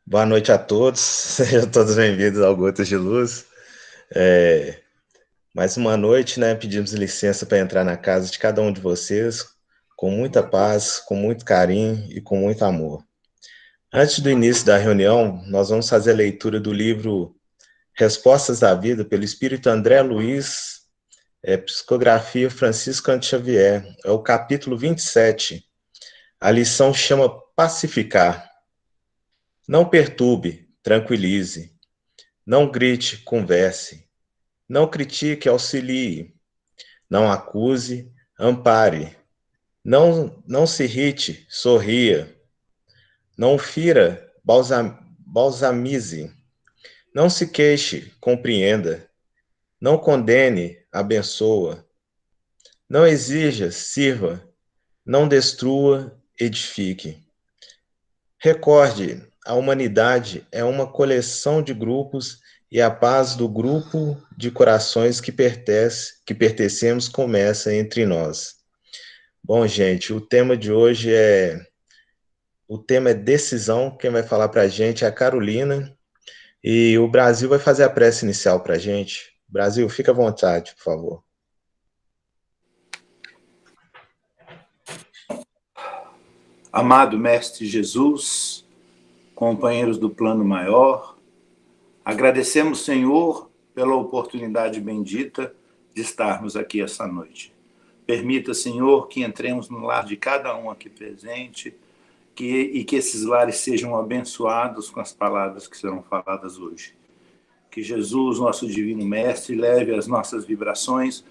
Boa noite a todos, sejam todos bem-vindos ao Gotas de Luz. Mais uma noite, né? Pedimos licença para entrar na casa de cada um de vocês com muita paz, com muito carinho e com muito amor. Antes do início da reunião, nós vamos fazer a leitura do livro Respostas da Vida, pelo Espírito André Luiz, Psicografia Francisco Canto Xavier. É o capítulo 27. A lição chama Pacificar. Não perturbe, tranquilize. Não grite, converse. Não critique, auxilie. Não acuse, ampare. Não se irrite, sorria. Não fira, balsamize. Não se queixe, compreenda. Não condene, abençoa. Não exija, sirva. Não destrua, edifique. Recorde, a humanidade é uma coleção de grupos e a paz do grupo de corações que pertencemos começa entre nós. Bom, gente, o tema de hoje é decisão. Quem vai falar para a gente é a Carolina e o Brasil vai fazer a prece inicial para a gente. Brasil, fica à vontade, por favor. Amado Mestre Jesus, companheiros do plano maior, agradecemos, Senhor, pela oportunidade bendita de estarmos aqui essa noite. Permita, Senhor, que entremos no lar de cada um aqui presente e que esses lares sejam abençoados com as palavras que serão faladas hoje. Que Jesus, nosso Divino Mestre, leve as nossas vibrações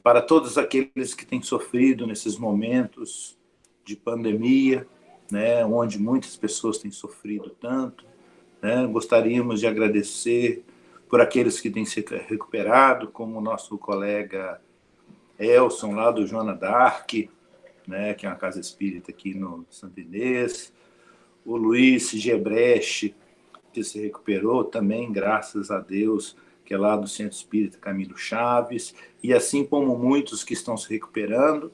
para todos aqueles que têm sofrido nesses momentos de pandemia, né, onde muitas pessoas têm sofrido tanto. Né? Gostaríamos de agradecer por aqueles que têm se recuperado, como o nosso colega Elson, lá do Joana d'Arc, né, que é uma casa espírita aqui no Santo Inês, o Luiz Gebreche, que se recuperou também, graças a Deus, que é lá do Centro Espírita Camilo Chaves, e assim como muitos que estão se recuperando,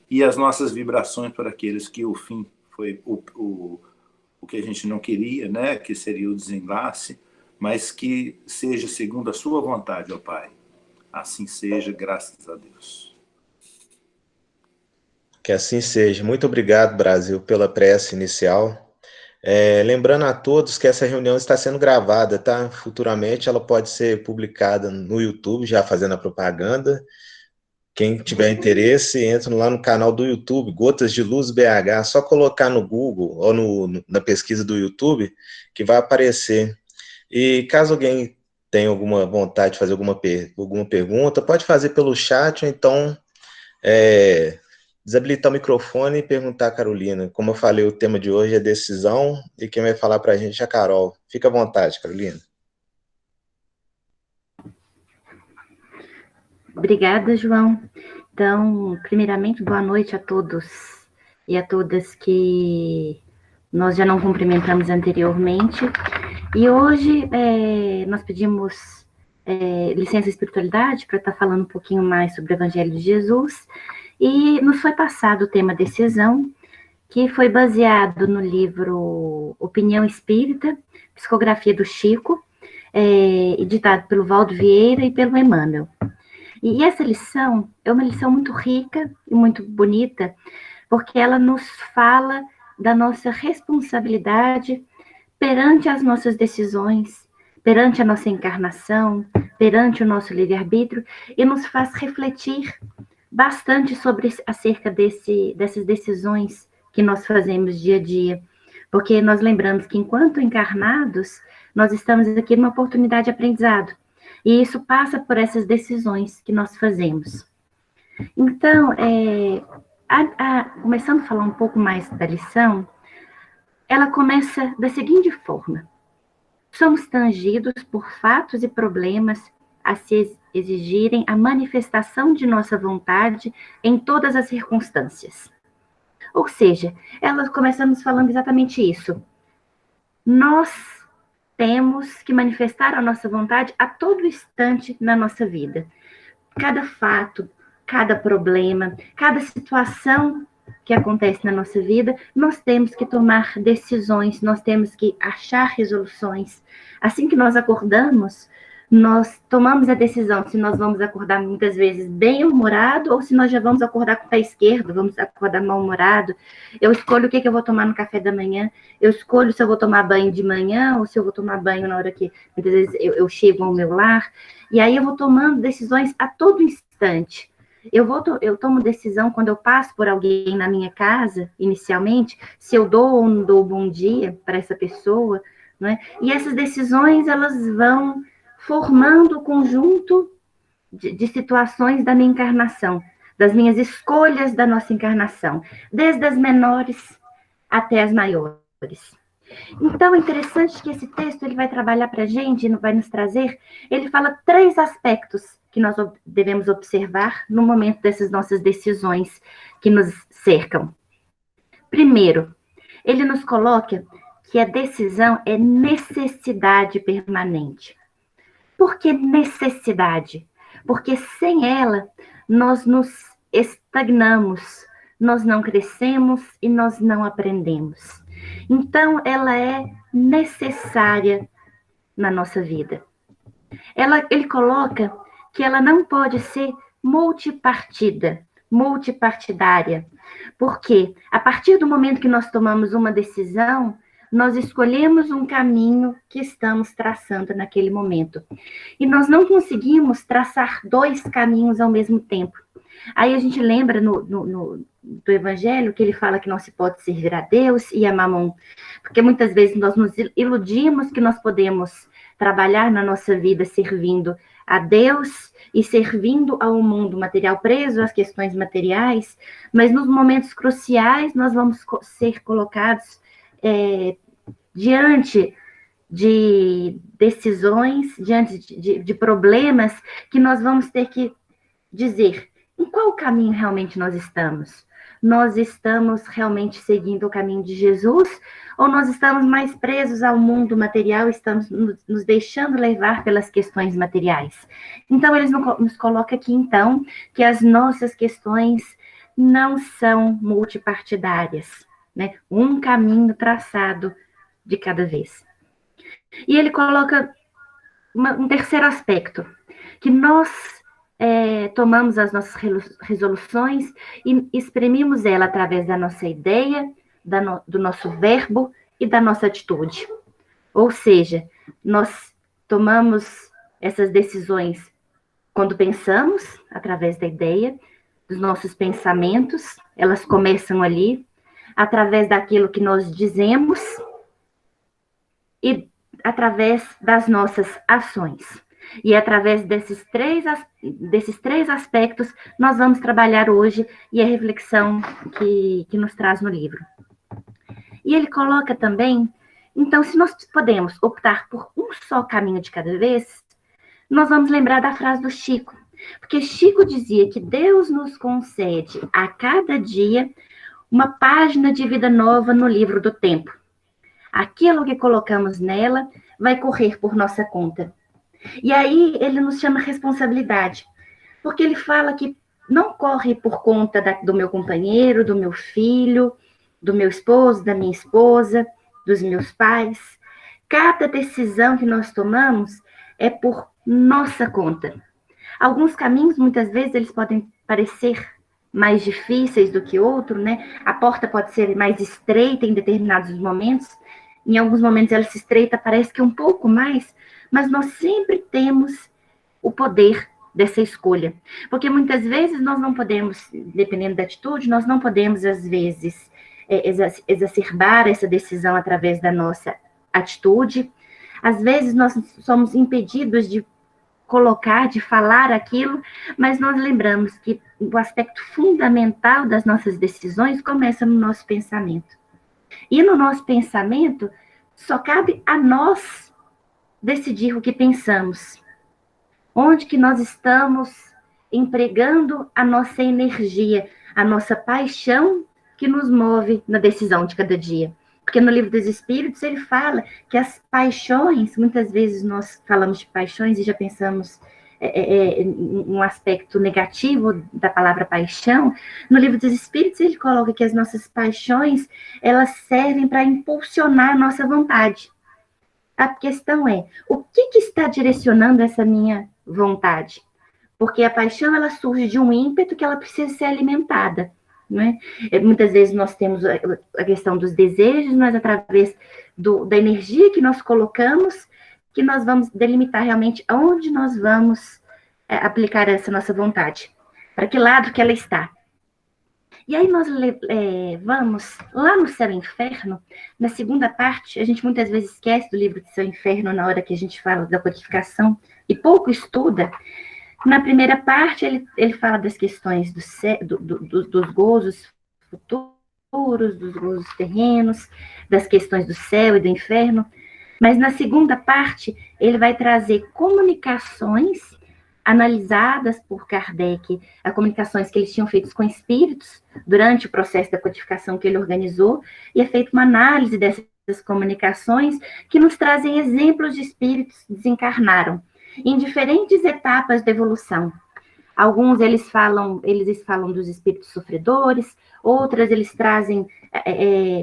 e as nossas vibrações para aqueles que o fim foi o que a gente não queria, né? Que seria o desenlace, mas que seja segundo a sua vontade, ó Pai. Assim seja, graças a Deus. Que assim seja. Muito obrigado, Brasil, pela prece inicial. Lembrando a todos que essa reunião está sendo gravada, tá? Futuramente ela pode ser publicada no YouTube, já fazendo a propaganda. Quem tiver interesse, entra lá no canal do YouTube, Gotas de Luz BH, só colocar no Google ou na pesquisa do YouTube que vai aparecer. E caso alguém tenha alguma vontade de fazer alguma pergunta, pode fazer pelo chat ou então desabilitar o microfone e perguntar a Carolina. Como eu falei, o tema de hoje é decisão e quem vai falar para a gente é a Carol. Fica à vontade, Carolina. Obrigada, João. Então, primeiramente, boa noite a todos e a todas que nós já não cumprimentamos anteriormente. E hoje nós pedimos licença à espiritualidade para estar falando um pouquinho mais sobre o Evangelho de Jesus. E nos foi passado o tema decisão, que foi baseado no livro Opinião Espírita, Psicografia do Chico, editado pelo Valdo Vieira e pelo Emmanuel. E essa lição é uma lição muito rica e muito bonita, porque ela nos fala da nossa responsabilidade perante as nossas decisões, perante a nossa encarnação, perante o nosso livre-arbítrio, e nos faz refletir bastante acerca dessas decisões que nós fazemos dia a dia. Porque nós lembramos que enquanto encarnados, nós estamos aqui numa oportunidade de aprendizado. E isso passa por essas decisões que nós fazemos. Então, começando a falar um pouco mais da lição, ela começa da seguinte forma: somos tangidos por fatos e problemas a se exigirem a manifestação de nossa vontade em todas as circunstâncias. Ou seja, ela começa nos falando exatamente isso. Nós temos que manifestar a nossa vontade a todo instante na nossa vida. Cada fato, cada problema, cada situação que acontece na nossa vida, nós temos que tomar decisões, nós temos que achar resoluções. Assim que nós acordamos, nós tomamos a decisão se nós vamos acordar muitas vezes bem-humorado ou se nós já vamos acordar com o pé esquerdo, vamos acordar mal-humorado. Eu escolho o que eu vou tomar no café da manhã, eu escolho se eu vou tomar banho de manhã ou se eu vou tomar banho na hora que, muitas vezes, eu chego ao meu lar. E aí eu vou tomando decisões a todo instante. Eu tomo decisão quando eu passo por alguém na minha casa, inicialmente, se eu dou ou não dou bom dia para essa pessoa, né? E essas decisões, elas vão formando o conjunto de situações da minha encarnação, das minhas escolhas da nossa encarnação, desde as menores até as maiores. Então, é interessante que esse texto ele vai trabalhar para a gente, vai nos trazer, ele fala 3 aspectos que nós devemos observar no momento dessas nossas decisões que nos cercam. Primeiro, ele nos coloca que a decisão é necessidade permanente. Por que necessidade? Porque sem ela, nós nos estagnamos, nós não crescemos e nós não aprendemos. Então, ela é necessária na nossa vida. Ele coloca que ela não pode ser multipartidária, porque a partir do momento que nós tomamos uma decisão, nós escolhemos um caminho que estamos traçando naquele momento. E nós não conseguimos traçar 2 caminhos ao mesmo tempo. Aí a gente lembra do Evangelho que ele fala que não se pode servir a Deus e a Mamon, porque muitas vezes nós nos iludimos que nós podemos trabalhar na nossa vida servindo a Deus e servindo ao mundo material, preso às questões materiais, mas nos momentos cruciais nós vamos ser colocados diante de decisões, diante de problemas que nós vamos ter que dizer em qual caminho realmente nós estamos. Nós estamos realmente seguindo o caminho de Jesus ou nós estamos mais presos ao mundo material, estamos nos deixando levar pelas questões materiais? Então, eles nos colocam aqui, então, que as nossas questões não são multipartidárias, né? Um caminho traçado de cada vez. E ele coloca um terceiro aspecto, que nós tomamos as nossas resoluções e exprimimos ela através da nossa ideia, do nosso verbo e da nossa atitude. Ou seja, nós tomamos essas decisões quando pensamos, através da ideia, dos nossos pensamentos, elas começam ali, através daquilo que nós dizemos e através das nossas ações. E através desses três aspectos, nós vamos trabalhar hoje e a reflexão que nos traz no livro. E ele coloca também, então, se nós podemos optar por um só caminho de cada vez, nós vamos lembrar da frase do Chico. Porque Chico dizia que Deus nos concede a cada dia uma página de vida nova no livro do tempo. Aquilo que colocamos nela vai correr por nossa conta. E aí ele nos chama responsabilidade, porque ele fala que não corre por conta do meu companheiro, do meu filho, do meu esposo, da minha esposa, dos meus pais. Cada decisão que nós tomamos é por nossa conta. Alguns caminhos, muitas vezes, eles podem parecer mais difíceis do que outros, né? A porta pode ser mais estreita em determinados momentos. Em alguns momentos ela se estreita, parece que um pouco mais, mas nós sempre temos o poder dessa escolha. Porque muitas vezes nós não podemos, dependendo da atitude, nós não podemos, às vezes, exacerbar essa decisão através da nossa atitude. Às vezes nós somos impedidos de colocar, de falar aquilo, mas nós lembramos que o aspecto fundamental das nossas decisões começa no nosso pensamento. E no nosso pensamento, só cabe a nós decidir o que pensamos. Onde que nós estamos empregando a nossa energia, a nossa paixão que nos move na decisão de cada dia. Porque no Livro dos Espíritos ele fala que as paixões, muitas vezes nós falamos de paixões e já pensamos um aspecto negativo da palavra paixão, no Livro dos Espíritos ele coloca que as nossas paixões, elas servem para impulsionar a nossa vontade. A questão é, o que está direcionando essa minha vontade? Porque a paixão, ela surge de um ímpeto que ela precisa ser alimentada, né? Muitas vezes nós temos a questão dos desejos, mas através da energia que nós colocamos, que nós vamos delimitar realmente onde nós vamos aplicar essa nossa vontade, para que lado que ela está. E aí nós vamos lá no Céu e Inferno, na segunda parte, a gente muitas vezes esquece do livro de Céu e Inferno na hora que a gente fala da codificação e pouco estuda. Na primeira parte, ele fala das questões dos gozos futuros, dos gozos terrenos, das questões do céu e do inferno. Mas na segunda parte, ele vai trazer comunicações analisadas por Kardec, as comunicações que eles tinham feito com espíritos durante o processo da codificação que ele organizou, e é feita uma análise dessas comunicações que nos trazem exemplos de espíritos que desencarnaram em diferentes etapas da evolução. Alguns eles falam dos espíritos sofredores, outras eles trazem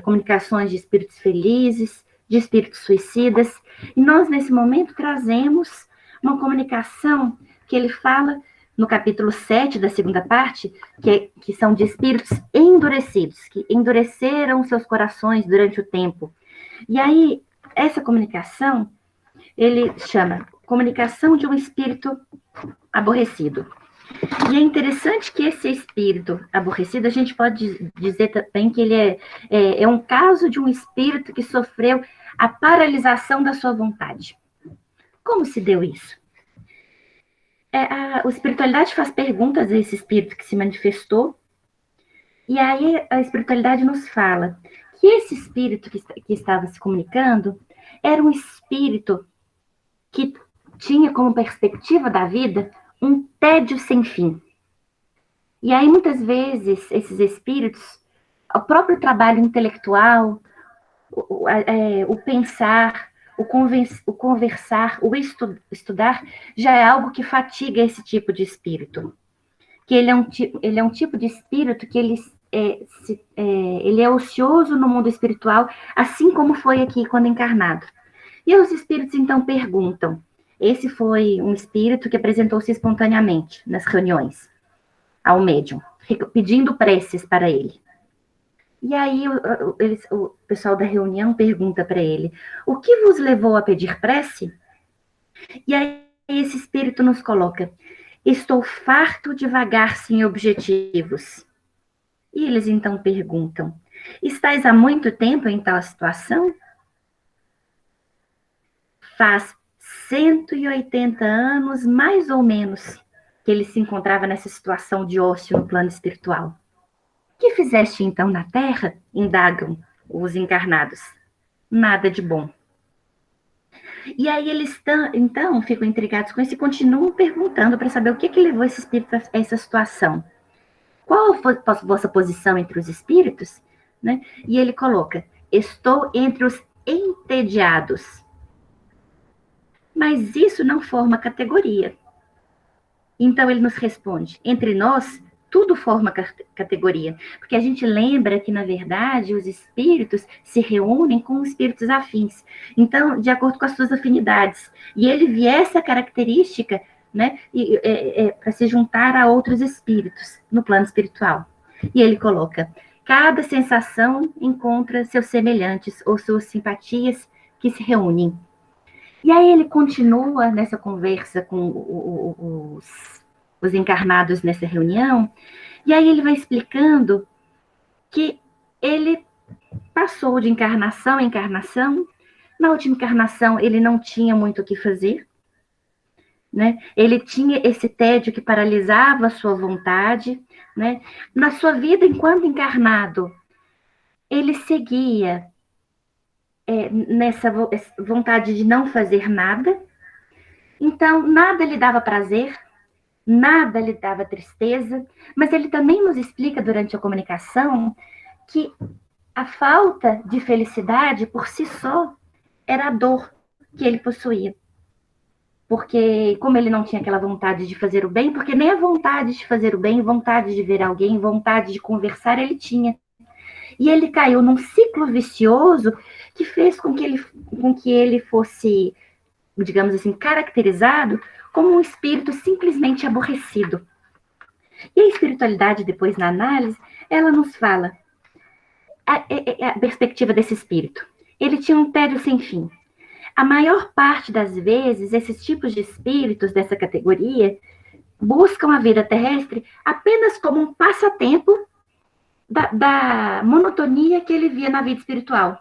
comunicações de espíritos felizes, de espíritos suicidas. E nós, nesse momento, trazemos uma comunicação que ele fala no capítulo 7 da segunda parte, que são de espíritos endurecidos, que endureceram seus corações durante o tempo. E aí, essa comunicação, ele chama comunicação de um espírito aborrecido. E é interessante que esse espírito aborrecido, a gente pode dizer também que ele é um caso de um espírito que sofreu a paralisação da sua vontade. Como se deu isso? A espiritualidade faz perguntas a esse espírito que se manifestou, e aí a espiritualidade nos fala que esse espírito que estava se comunicando era um espírito que tinha como perspectiva da vida um tédio sem fim. E aí, muitas vezes, esses espíritos, o próprio trabalho intelectual, o pensar, o conversar, o estudar, já é algo que fatiga esse tipo de espírito. Que ele é um tipo de espírito que ele é ocioso no mundo espiritual, assim como foi aqui quando encarnado. E os espíritos, então, perguntam. Esse foi um espírito que apresentou-se espontaneamente nas reuniões ao médium, pedindo preces para ele. E aí o pessoal da reunião pergunta para ele, o que vos levou a pedir prece? E aí esse espírito nos coloca, estou farto de vagar sem objetivos. E eles então perguntam, estais há muito tempo em tal situação? Faz 180 anos, mais ou menos, que ele se encontrava nessa situação de ócio no plano espiritual. O que fizeste então na Terra? Indagam os encarnados. Nada de bom. E aí eles então ficam intrigados com isso e continuam perguntando para saber o que levou esse espírito a essa situação. Qual foi a vossa posição entre os espíritos? Né? E ele coloca, estou entre os entediados. Mas isso não forma categoria. Então ele nos responde, entre nós, tudo forma categoria. Porque a gente lembra que, na verdade, os espíritos se reúnem com espíritos afins. Então, de acordo com as suas afinidades. E ele vê essa característica, né, para se juntar a outros espíritos no plano espiritual. E ele coloca, cada sensação encontra seus semelhantes ou suas simpatias que se reúnem. E aí ele continua nessa conversa com os encarnados nessa reunião, e aí ele vai explicando que ele passou de encarnação em encarnação, na última encarnação ele não tinha muito o que fazer, né? Ele tinha esse tédio que paralisava a sua vontade, né? Na sua vida enquanto encarnado, ele seguia nessa vontade de não fazer nada, então nada lhe dava prazer, nada lhe dava tristeza, mas ele também nos explica durante a comunicação que a falta de felicidade por si só era a dor que ele possuía. porque como ele não tinha aquela vontade de fazer o bem, porque nem a vontade de fazer o bem, vontade de ver alguém, vontade de conversar, ele tinha. E ele caiu num ciclo vicioso que fez com que ele fosse, digamos assim, caracterizado como um espírito simplesmente aborrecido. E a espiritualidade, depois na análise, ela nos fala a perspectiva desse espírito. Ele tinha um tédio sem fim. A maior parte das vezes, esses tipos de espíritos dessa categoria buscam a vida terrestre apenas como um passatempo da monotonia que ele via na vida espiritual.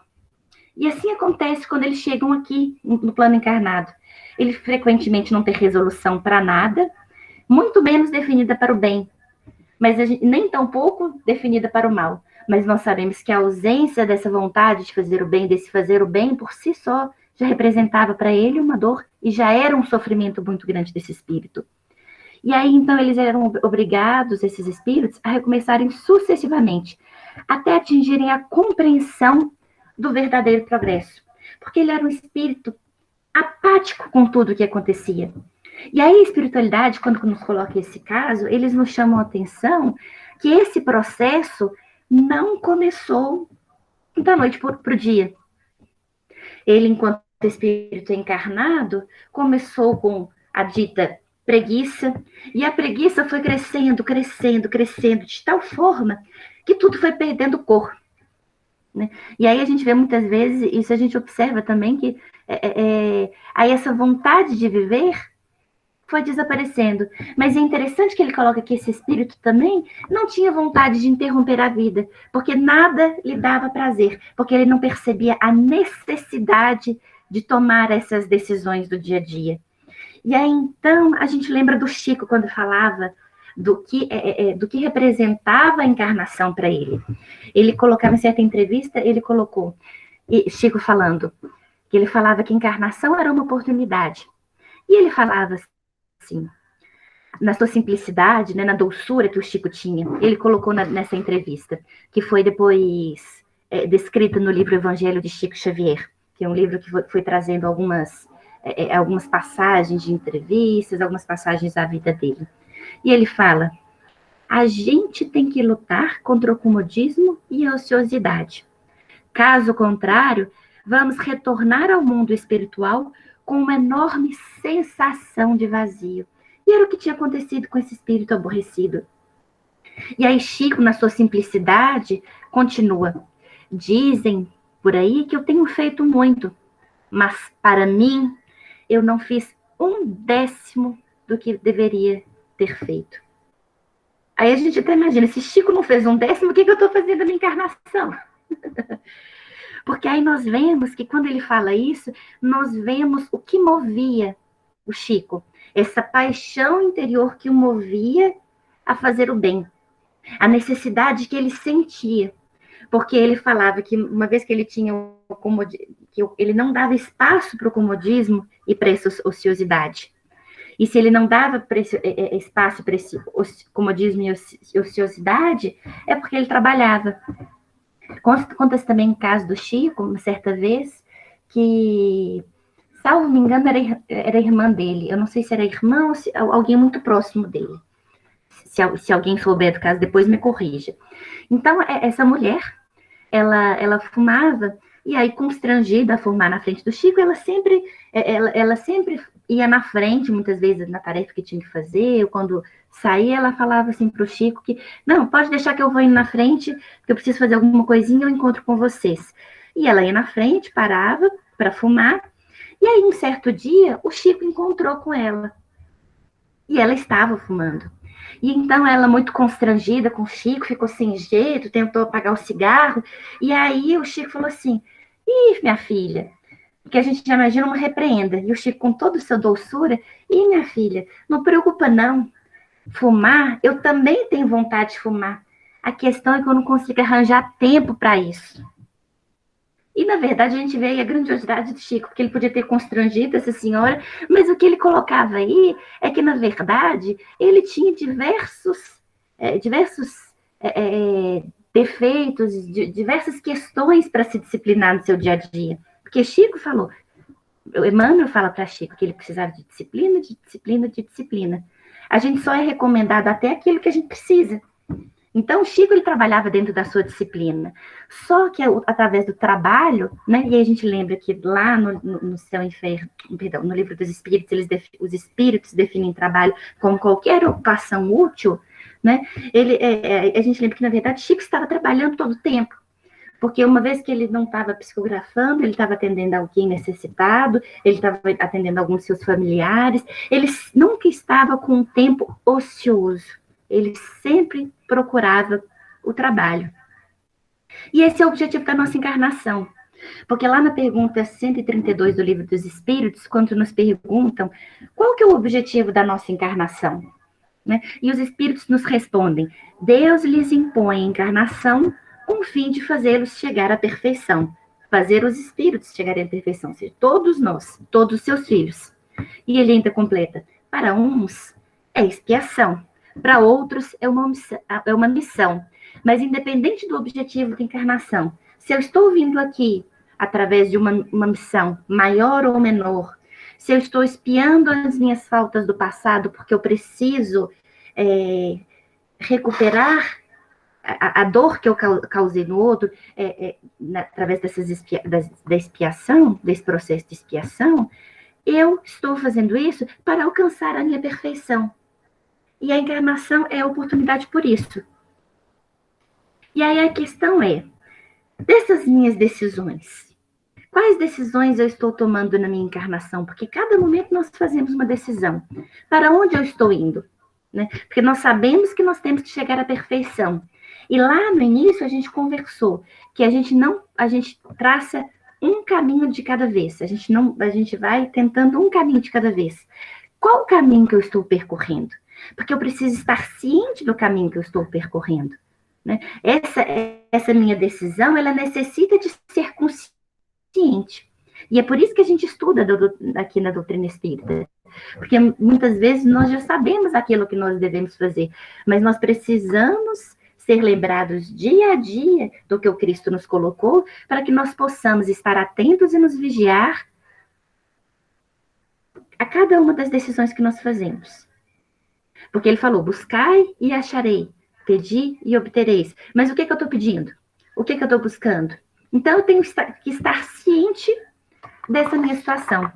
E assim acontece quando eles chegam aqui no plano encarnado. Eles frequentemente não têm resolução para nada, muito menos definida para o bem, mas nem tão pouco definida para o mal. Mas nós sabemos que a ausência dessa vontade de fazer o bem, desse fazer o bem por si só, já representava para ele uma dor e já era um sofrimento muito grande desse espírito. E aí, então, eles eram obrigados, esses espíritos, a recomeçarem sucessivamente, até atingirem a compreensão do verdadeiro progresso. Porque ele era um espírito apático com tudo o que acontecia. E aí, a espiritualidade, quando nos coloca esse caso, eles nos chamam a atenção que esse processo não começou da noite para o dia. Ele, enquanto espírito encarnado, começou com a dita preguiça, e a preguiça foi crescendo, crescendo, crescendo, de tal forma que tudo foi perdendo cor. Né? E aí a gente vê muitas vezes, isso a gente observa também, que aí essa vontade de viver foi desaparecendo. Mas é interessante que ele coloca que esse espírito também não tinha vontade de interromper a vida, porque nada lhe dava prazer, porque ele não percebia a necessidade de tomar essas decisões do dia a dia. E aí, então, a gente lembra do Chico, quando falava do que representava a encarnação para ele. Ele colocava, em certa entrevista, ele colocou, Chico falando, que ele falava que a encarnação era uma oportunidade. E ele falava assim, na sua simplicidade, né, na doçura que o Chico tinha, ele colocou nessa entrevista, que foi depois descrita no livro Evangelho de Chico Xavier, que é um livro que foi trazendo algumas passagens de entrevistas, algumas passagens da vida dele. E ele fala, a gente tem que lutar contra o comodismo e a ociosidade. Caso contrário, vamos retornar ao mundo espiritual com uma enorme sensação de vazio. E era o que tinha acontecido com esse espírito aborrecido. E aí Chico, na sua simplicidade, continua. Dizem por aí que eu tenho feito muito, mas para mim, eu não fiz 1/10 do que deveria ter feito. Aí a gente até imagina, se Chico não fez 1/10, o que eu estou fazendo na minha encarnação? Porque aí nós vemos que quando ele fala isso, nós vemos o que movia o Chico. Essa paixão interior que o movia a fazer o bem. A necessidade que ele sentia. Porque ele falava que uma vez que ele tinha que ele não dava espaço para o comodismo e para essa ociosidade. E se ele não dava espaço para esse comodismo e ociosidade, é porque ele trabalhava. Conta-se também um caso do Chico, uma certa vez, que, salvo me engano, era irmã dele. Eu não sei se era irmã ou se alguém muito próximo dele. Se alguém souber do caso, depois me corrija. Então, essa mulher, ela fumava, e aí, constrangida a fumar na frente do Chico, ela sempre ia na frente, muitas vezes, na tarefa que tinha que fazer, ou quando saía, ela falava assim para o Chico que, não, pode deixar que eu vou indo na frente, que eu preciso fazer alguma coisinha, eu encontro com vocês. E ela ia na frente, parava para fumar, e aí, um certo dia, o Chico encontrou com ela. E ela estava fumando. E então ela, muito constrangida com o Chico, ficou sem jeito, tentou apagar o cigarro, e aí o Chico falou assim, ih, minha filha, porque a gente já imagina uma repreenda, e o Chico com toda a sua doçura, ih, minha filha, não preocupa não, fumar, eu também tenho vontade de fumar, a questão é que eu não consigo arranjar tempo para isso. E, na verdade, a gente vê aí a grandiosidade do Chico, porque ele podia ter constrangido essa senhora, mas o que ele colocava aí é que, na verdade, ele tinha diversos defeitos, diversas questões para se disciplinar no seu dia a dia. Porque Chico falou, o Emmanuel fala para Chico que ele precisava de disciplina, de disciplina, de disciplina. A gente só é recomendado até aquilo que a gente precisa. Então, o Chico, ele trabalhava dentro da sua disciplina. Só que, através do trabalho, né, e aí a gente lembra que lá no Céu e Inferno, perdão, no Livro dos Espíritos, os espíritos definem trabalho como qualquer ocupação útil, né, a gente lembra que, na verdade, Chico estava trabalhando todo o tempo. Porque uma vez que ele não estava psicografando, ele estava atendendo alguém necessitado, ele estava atendendo alguns de seus familiares, ele nunca estava com um tempo ocioso. Ele sempre procurava o trabalho. E esse é o objetivo da nossa encarnação. Porque lá na pergunta 132 do Livro dos Espíritos, quando nos perguntam qual que é o objetivo da nossa encarnação, né? E os espíritos nos respondem: Deus lhes impõe a encarnação com o fim de fazê-los chegar à perfeição. Fazer os espíritos chegarem à perfeição, ou seja, todos nós, todos os seus filhos. E ele ainda completa: para uns é expiação, para outros é uma missão. Mas independente do objetivo da encarnação, se eu estou vindo aqui através de uma missão maior ou menor, se eu estou espiando as minhas faltas do passado porque eu preciso recuperar a dor que eu causei no outro, através da expiação, desse processo de expiação, eu estou fazendo isso para alcançar a minha perfeição. E a encarnação é a oportunidade por isso. E aí a questão é, dessas minhas decisões, quais decisões eu estou tomando na minha encarnação? Porque cada momento nós fazemos uma decisão. Para onde eu estou indo? Né? Porque nós sabemos que nós temos que chegar à perfeição. E lá no início a gente conversou que a gente traça um caminho de cada vez. A gente vai tentando um caminho de cada vez. Qual o caminho que eu estou percorrendo? Porque eu preciso estar ciente do caminho que eu estou percorrendo. Né? Essa minha decisão, ela necessita de ser consciente. E é por isso que a gente estuda aqui na doutrina espírita. Porque muitas vezes nós já sabemos aquilo que nós devemos fazer, mas nós precisamos ser lembrados dia a dia do que o Cristo nos colocou, para que nós possamos estar atentos e nos vigiar a cada uma das decisões que nós fazemos. Porque ele falou: buscai e acharei, pedi e obtereis. Mas o que eu estou pedindo? O que eu estou buscando? Então eu tenho que estar ciente dessa minha situação.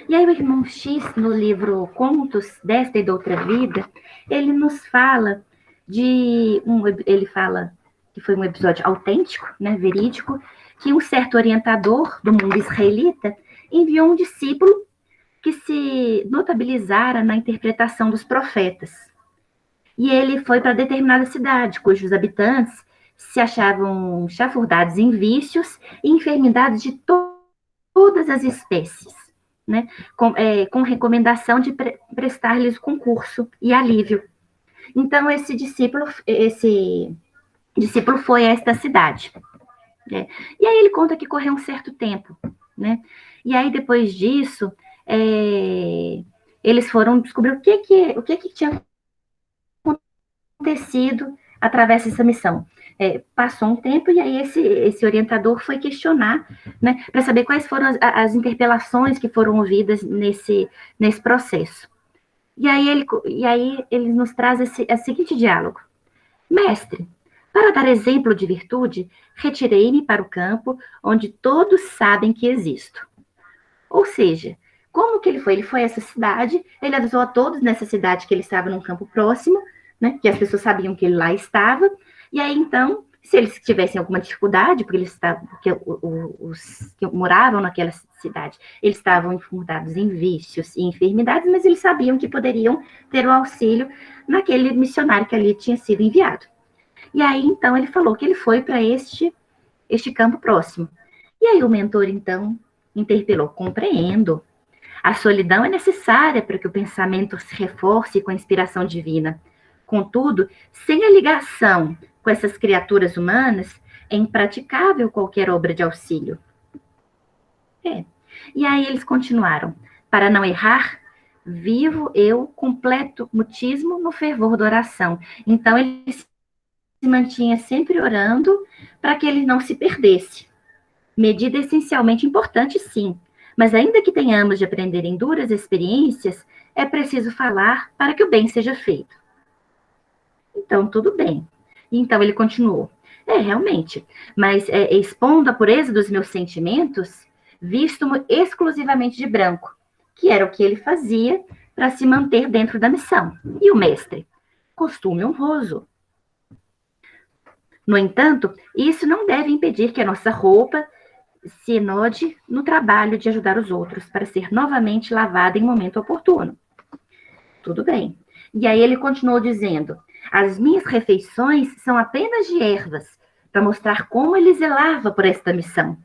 E aí o irmão X, no livro Contos desta e da Outra Vida, ele nos fala ele fala que foi um episódio autêntico, né, verídico, que um certo orientador do mundo israelita enviou um discípulo que se notabilizara na interpretação dos profetas. E ele foi para determinada cidade, cujos habitantes se achavam chafurdados em vícios e enfermidades de todas as espécies, né? Com recomendação de prestar-lhes concurso e alívio. Então, esse discípulo foi a esta cidade. Né? E aí ele conta que correu um certo tempo. Né? E aí, depois disso, eles foram descobrir o que tinha acontecido através dessa missão. Passou um tempo e aí esse orientador foi questionar, né, para saber quais foram as interpelações que foram ouvidas nesse processo. E aí ele nos traz esse seguinte diálogo: Mestre, para dar exemplo de virtude, retirei-me para o campo onde todos sabem que existo. Ou seja, como que ele foi? Ele foi a essa cidade, ele avisou a todos nessa cidade que ele estava num campo próximo, né, que as pessoas sabiam que ele lá estava, e aí então, se eles tivessem alguma dificuldade, porque os que moravam naquela cidade, eles estavam enfundados em vícios e enfermidades, mas eles sabiam que poderiam ter o auxílio naquele missionário que ali tinha sido enviado. E aí, então, ele falou que ele foi para este campo próximo. E aí o mentor, então, interpelou: compreendo. A solidão é necessária para que o pensamento se reforce com a inspiração divina. Contudo, sem a ligação com essas criaturas humanas, é impraticável qualquer obra de auxílio. E aí eles continuaram: para não errar, vivo eu completo mutismo no fervor da oração. Então ele se mantinha sempre orando para que ele não se perdesse. Medida essencialmente importante, sim, Mas ainda que tenhamos de aprender em duras experiências, é preciso falar para que o bem seja feito. Então, tudo bem. Então, ele continuou. Realmente, mas expondo a pureza dos meus sentimentos, visto-me exclusivamente de branco, que era o que ele fazia para se manter dentro da missão. E o mestre? Costume honroso. No entanto, isso não deve impedir que a nossa roupa se enode no trabalho de ajudar os outros para ser novamente lavada em momento oportuno. Tudo bem. E aí ele continuou dizendo: as minhas refeições são apenas de ervas, para mostrar como ele zelava por esta missão.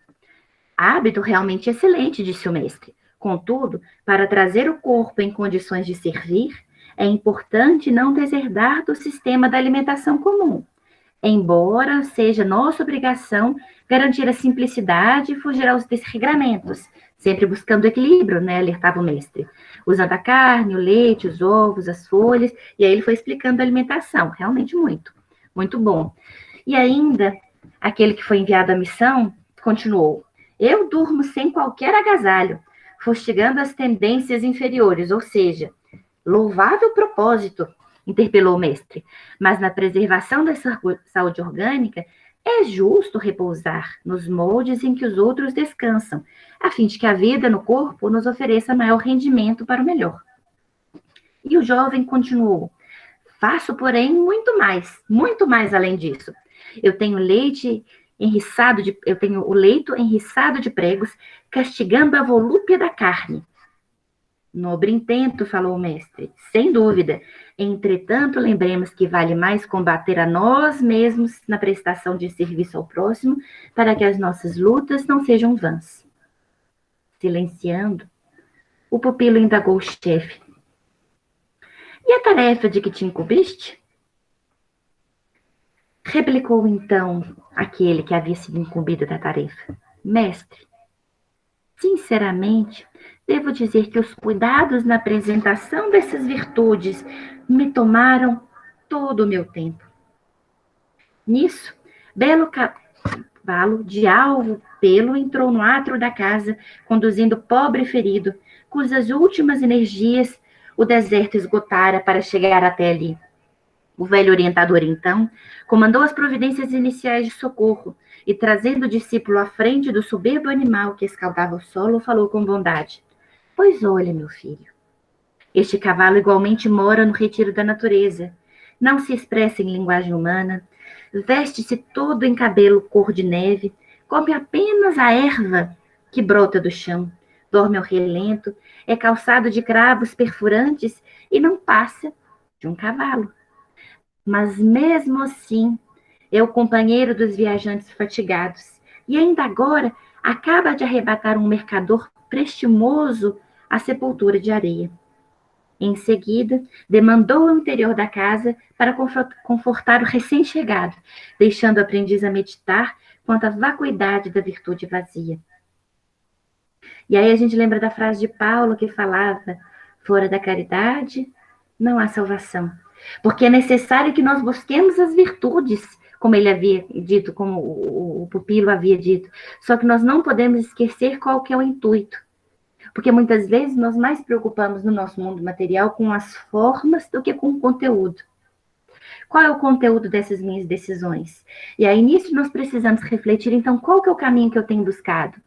Hábito realmente excelente, disse o mestre. Contudo, para trazer o corpo em condições de servir, é importante não deserdar do sistema da alimentação comum. Embora seja nossa obrigação garantir a simplicidade e fugir aos desregramentos, sempre buscando equilíbrio, né, alertava o mestre, usando a carne, o leite, os ovos, as folhas, e aí ele foi explicando a alimentação, realmente muito, muito bom. E ainda, aquele que foi enviado à missão, continuou: eu durmo sem qualquer agasalho, fustigando as tendências inferiores, ou seja, louvável propósito, interpelou o mestre, mas na preservação da saúde orgânica, é justo repousar nos moldes em que os outros descansam, a fim de que a vida no corpo nos ofereça maior rendimento para o melhor. E o jovem continuou: faço, porém, muito mais além disso. Eu tenho o leito enriçado de pregos, castigando a volúpia da carne. Nobre intento, falou o mestre, sem dúvida. Entretanto, lembremos que vale mais combater a nós mesmos na prestação de serviço ao próximo, para que as nossas lutas não sejam vãs. Silenciando, o pupilo indagou o chefe: e a tarefa de que te incumbiste? Replicou então aquele que havia sido incumbido da tarefa: mestre, sinceramente, devo dizer que os cuidados na apresentação dessas virtudes me tomaram todo o meu tempo. Nisso, belo cavalo de alvo pelo entrou no átrio da casa, conduzindo o pobre ferido, cujas últimas energias o deserto esgotara para chegar até ali. O velho orientador, então, comandou as providências iniciais de socorro e, trazendo o discípulo à frente do soberbo animal que escaldava o solo, falou com bondade: pois olha, meu filho, este cavalo igualmente mora no retiro da natureza, não se expressa em linguagem humana, veste-se todo em cabelo cor de neve, come apenas a erva que brota do chão, dorme ao relento, é calçado de cravos perfurantes e não passa de um cavalo. Mas mesmo assim, é o companheiro dos viajantes fatigados, e ainda agora acaba de arrebatar um mercador prestimoso à sepultura de areia. Em seguida, demandou o interior da casa para confortar o recém-chegado, deixando o aprendiz a meditar quanto à vacuidade da virtude vazia. E aí a gente lembra da frase de Paulo que falava: fora da caridade não há salvação. Porque é necessário que nós busquemos as virtudes, como ele havia dito, como o pupilo havia dito. Só que nós não podemos esquecer qual que é o intuito. Porque muitas vezes nós mais preocupamos no nosso mundo material com as formas do que com o conteúdo. Qual é o conteúdo dessas minhas decisões? E aí nisso nós precisamos refletir, então, qual que é o caminho que eu tenho buscado?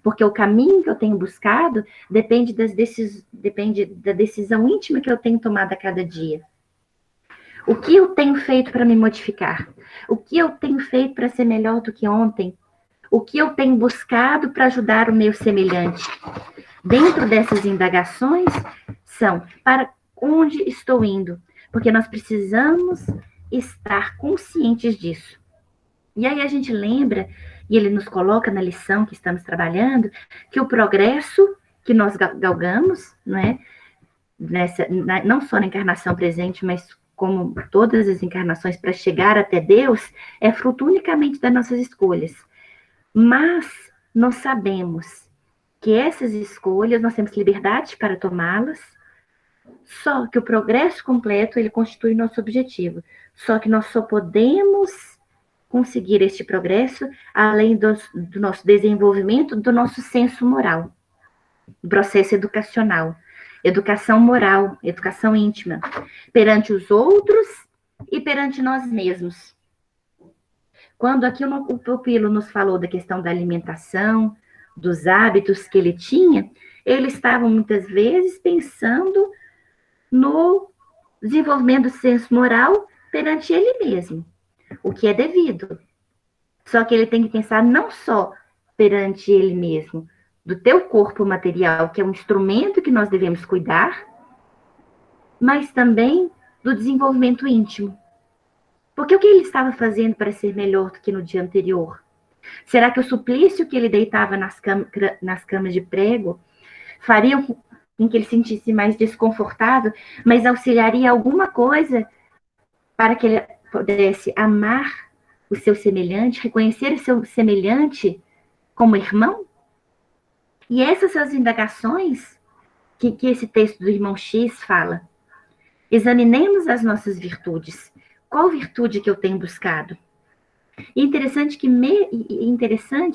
Porque o caminho que eu tenho buscado depende da decisão íntima que eu tenho tomado a cada dia. O que eu tenho feito para me modificar? O que eu tenho feito para ser melhor do que ontem? O que eu tenho buscado para ajudar o meu semelhante? Dentro dessas indagações são: para onde estou indo? Porque nós precisamos estar conscientes disso. E aí a gente lembra, e ele nos coloca na lição que estamos trabalhando, que o progresso que nós galgamos, né, não só na encarnação presente, mas como todas as encarnações para chegar até Deus, é fruto unicamente das nossas escolhas. Mas nós sabemos que essas escolhas, nós temos liberdade para tomá-las, só que o progresso completo, ele constitui nosso objetivo. Só que nós só podemos conseguir este progresso além do nosso desenvolvimento, do nosso senso moral. do processo educacional, educação moral, educação íntima, perante os outros e perante nós mesmos. Quando aqui o pupilo nos falou da questão da alimentação, dos hábitos que ele tinha, ele estava muitas vezes pensando no desenvolvimento do senso moral perante ele mesmo, o que é devido. Só que ele tem que pensar não só perante ele mesmo, do teu corpo material, que é um instrumento que nós devemos cuidar, mas também do desenvolvimento íntimo. Porque o que ele estava fazendo para ser melhor do que no dia anterior? Será que o suplício que ele deitava nas camas de prego faria com que ele se sentisse mais desconfortável, mas auxiliaria alguma coisa para que ele pudesse amar o seu semelhante, reconhecer o seu semelhante como irmão? E essas são as indagações que esse texto do irmão X fala. Examinemos as nossas virtudes. Qual virtude que eu tenho buscado? E interessante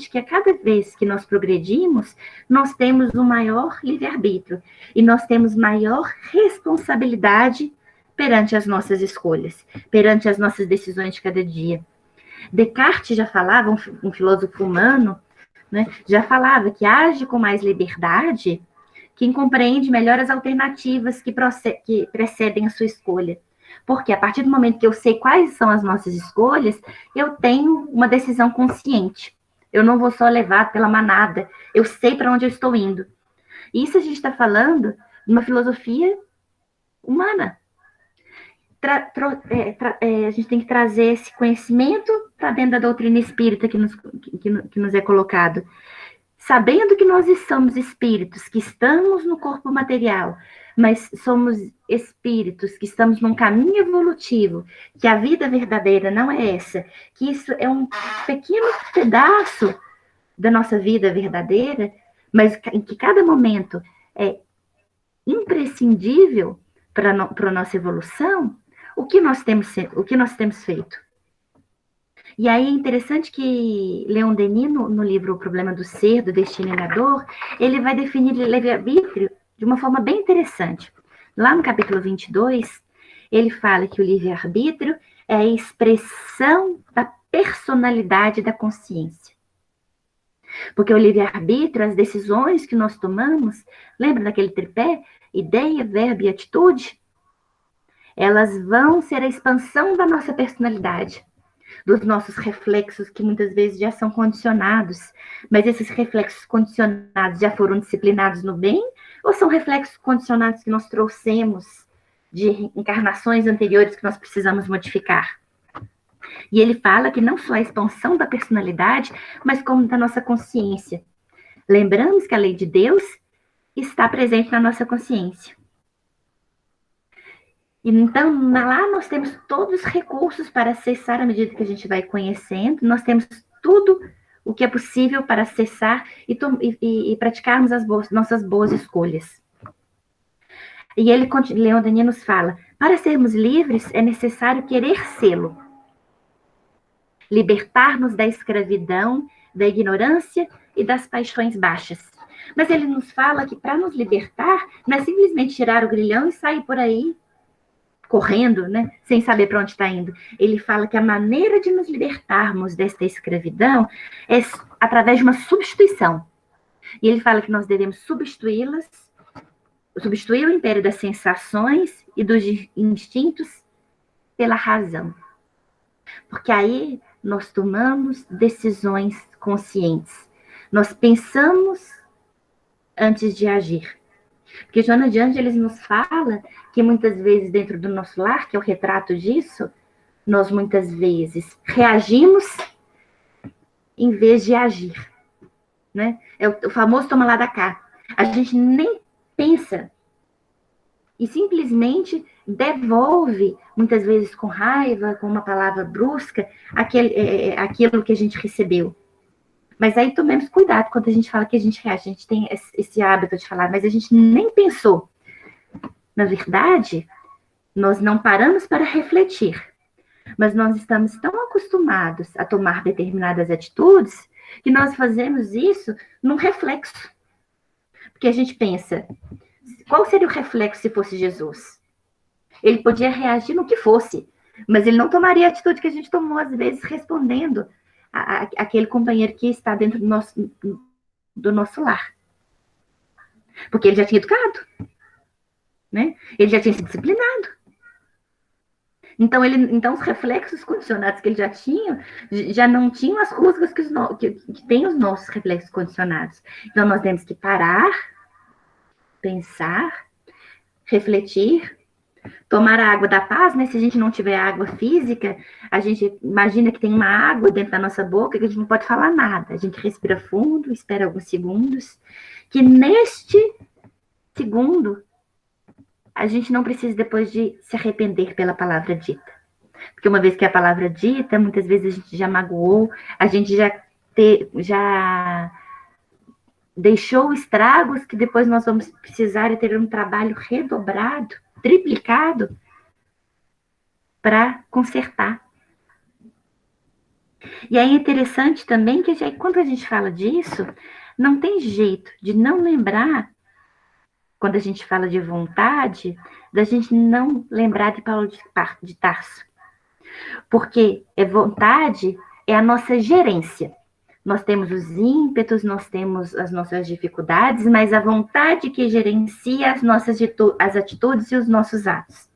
que a cada vez que nós progredimos, nós temos um maior livre-arbítrio e nós temos maior responsabilidade perante as nossas escolhas, perante as nossas decisões de cada dia. Descartes já falava, um filósofo humano, né, já falava que age com mais liberdade quem compreende melhor as alternativas que precedem a sua escolha. Porque a partir do momento que eu sei quais são as nossas escolhas, eu tenho uma decisão consciente. Eu não vou só levado pela manada, eu sei para onde eu estou indo. Isso a gente está falando de uma filosofia humana. A gente tem que trazer esse conhecimento para dentro da doutrina espírita que nos é colocado. Sabendo que nós somos espíritos, que estamos no corpo material, mas somos espíritos que estamos num caminho evolutivo, que a vida verdadeira não é essa, que isso é um pequeno pedaço da nossa vida verdadeira, mas em que cada momento é imprescindível para a nossa evolução, o que nós temos feito? E aí é interessante que Leon Denis, no livro O Problema do Ser, do Destino e da Dor, ele vai definir livre-arbítrio de uma forma bem interessante. Lá no capítulo 22, ele fala que o livre-arbítrio é a expressão da personalidade da consciência. Porque o livre-arbítrio, as decisões que nós tomamos, lembra daquele tripé? Ideia, verbo e atitude? Elas vão ser a expansão da nossa personalidade, dos nossos reflexos, que muitas vezes já são condicionados. Mas esses reflexos condicionados já foram disciplinados no bem? Ou são reflexos condicionados que nós trouxemos de encarnações anteriores que nós precisamos modificar? E ele fala que não só a expansão da personalidade, mas como da nossa consciência. Lembramos que a lei de Deus está presente na nossa consciência. Então, lá nós temos todos os recursos para acessar à medida que a gente vai conhecendo, nós temos tudo o que é possível para acessar e praticarmos as nossas boas escolhas. E Leon Denis nos fala, para sermos livres é necessário querer sê-lo, libertar-nos da escravidão, da ignorância e das paixões baixas. Mas ele nos fala que para nos libertar, não é simplesmente tirar o grilhão e sair por aí, correndo, né, sem saber para onde está indo. Ele fala que a maneira de nos libertarmos desta escravidão é através de uma substituição. E ele fala que nós devemos substituir o império das sensações e dos instintos pela razão. Porque aí nós tomamos decisões conscientes. Nós pensamos antes de agir. Porque Joana de Ângeles nos fala que muitas vezes dentro do nosso lar, que é o retrato disso, nós muitas vezes reagimos em vez de agir. Né? É o famoso toma lá da cá. A gente nem pensa e simplesmente devolve, muitas vezes com raiva, com uma palavra brusca, aquilo que a gente recebeu. Mas aí tomemos cuidado quando a gente fala que a gente reage. A gente tem esse hábito de falar, mas a gente nem pensou. Na verdade, nós não paramos para refletir. Mas nós estamos tão acostumados a tomar determinadas atitudes que nós fazemos isso num reflexo. Porque a gente pensa, qual seria o reflexo se fosse Jesus? Ele podia reagir no que fosse, mas ele não tomaria a atitude que a gente tomou, às vezes, respondendo aquele companheiro que está dentro do nosso lar. Porque ele já tinha educado, né? Ele já tinha se disciplinado. Então os reflexos condicionados que ele já não tinham as rusgas que tem os nossos reflexos condicionados. Então nós temos que parar, pensar, refletir, tomar a água da paz, né? Se a gente não tiver água física, a gente imagina que tem uma água dentro da nossa boca que a gente não pode falar nada. A gente respira fundo, espera alguns segundos, que neste segundo a gente não precisa depois de se arrepender pela palavra dita. Porque uma vez que a palavra é dita, muitas vezes a gente já magoou, a gente já deixou estragos que depois nós vamos precisar ter um trabalho redobrado, triplicado, para consertar. E aí é interessante também que quando a gente fala disso, não tem jeito de não lembrar, quando a gente fala de vontade, da gente não lembrar de Paulo de Tarso. Porque vontade é a nossa gerência. Nós temos os ímpetos, nós temos as nossas dificuldades, mas a vontade que gerencia as atitudes e os nossos atos.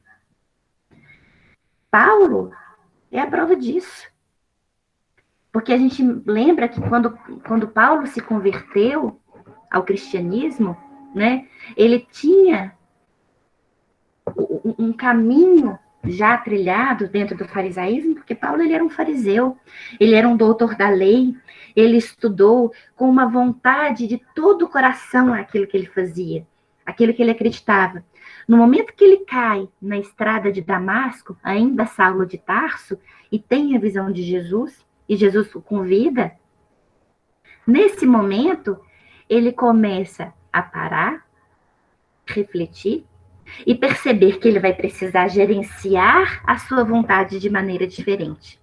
Paulo é a prova disso. Porque a gente lembra que quando Paulo se converteu ao cristianismo, né, ele tinha um caminho já trilhado dentro do farisaísmo, porque Paulo ele era um fariseu, ele era um doutor da lei, ele estudou com uma vontade de todo o coração aquilo que ele fazia, aquilo que ele acreditava. No momento que ele cai na estrada de Damasco, ainda Saulo de Tarso, e tem a visão de Jesus, e Jesus o convida, nesse momento, ele começa a parar, refletir, e perceber que ele vai precisar gerenciar a sua vontade de maneira diferente.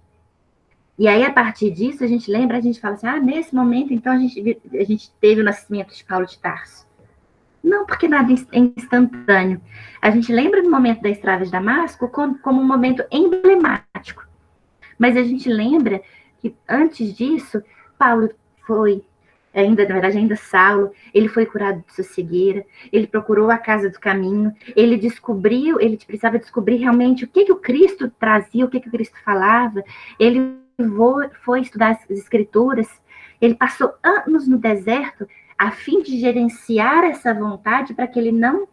E aí, a partir disso, a gente fala assim, nesse momento, então, a gente teve o nascimento de Paulo de Tarso. Não, porque nada é instantâneo. A gente lembra do momento da estrada de Damasco como um momento emblemático. Mas a gente lembra que, antes disso, Paulo foi... ainda Saulo, ele foi curado de sua cegueira, ele procurou a casa do caminho, ele precisava descobrir realmente o que o Cristo trazia, o que o Cristo falava, ele foi estudar as escrituras, ele passou anos no deserto a fim de gerenciar essa vontade para que ele não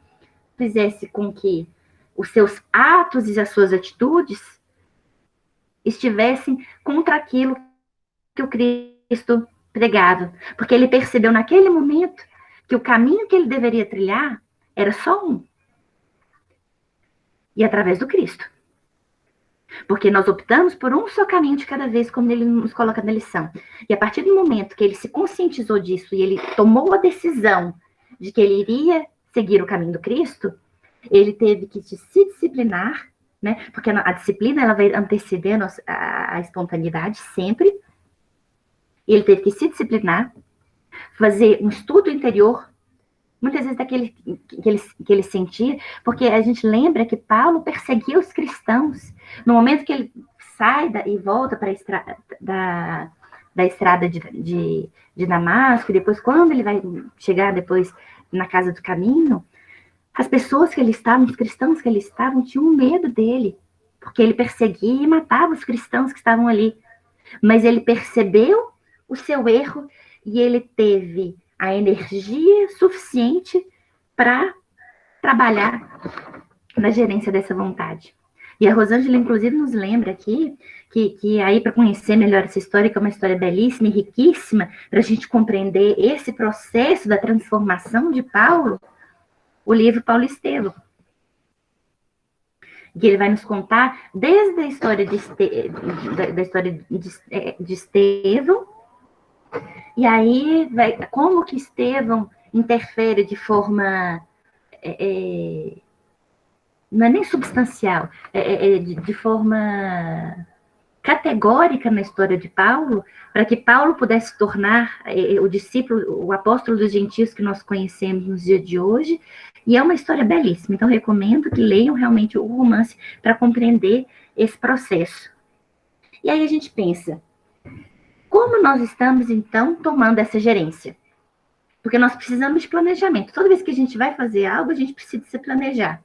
fizesse com que os seus atos e as suas atitudes estivessem contra aquilo que o Cristo pregado, porque ele percebeu naquele momento que o caminho que ele deveria trilhar era só um. E através do Cristo. Porque nós optamos por um só caminho de cada vez, como ele nos coloca na lição. E a partir do momento que ele se conscientizou disso e ele tomou a decisão de que ele iria seguir o caminho do Cristo, ele teve que se disciplinar, né? Porque a disciplina ela vai antecedendo a espontaneidade sempre. Ele teve que se disciplinar, fazer um estudo interior, muitas vezes daquele que ele sentia, porque a gente lembra que Paulo perseguia os cristãos. No momento que ele sai e volta para da estrada de Damasco, e depois, quando ele vai chegar depois na casa do caminho, as pessoas que ele estava, os cristãos que ele estava, tinham medo dele, porque ele perseguia e matava os cristãos que estavam ali. Mas ele percebeu o seu erro e ele teve a energia suficiente para trabalhar na gerência dessa vontade. E a Rosângela, inclusive, nos lembra aqui que aí, para conhecer melhor essa história, que é uma história belíssima e riquíssima, para a gente compreender esse processo da transformação de Paulo, o livro Paulo Estevão. Que ele vai nos contar desde a história de Estevão, e aí como que Estevão interfere de forma não é nem substancial, de forma categórica na história de Paulo, para que Paulo pudesse tornar o discípulo, o apóstolo dos gentios que nós conhecemos nos dias de hoje, e é uma história belíssima. Então, recomendo que leiam realmente o romance para compreender esse processo. E aí a gente pensa, como nós estamos, então, tomando essa gerência? Porque nós precisamos de planejamento. Toda vez que a gente vai fazer algo, a gente precisa se planejar.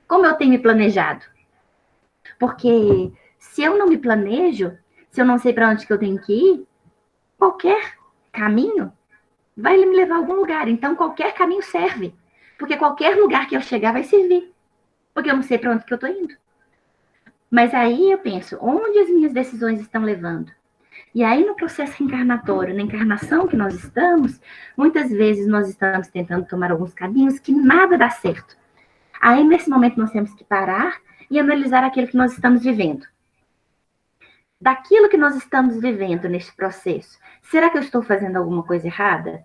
Como eu tenho me planejado? Porque se eu não me planejo, se eu não sei para onde que eu tenho que ir, qualquer caminho vai me levar a algum lugar. Então, qualquer caminho serve. Porque qualquer lugar que eu chegar vai servir. Porque eu não sei para onde que eu estou indo. Mas aí eu penso, onde as minhas decisões estão levando? E aí, no processo reencarnatório, na encarnação que nós estamos, muitas vezes nós estamos tentando tomar alguns caminhos que nada dá certo. Aí, nesse momento, nós temos que parar e analisar aquilo que nós estamos vivendo. Daquilo que nós estamos vivendo neste processo, será que eu estou fazendo alguma coisa errada?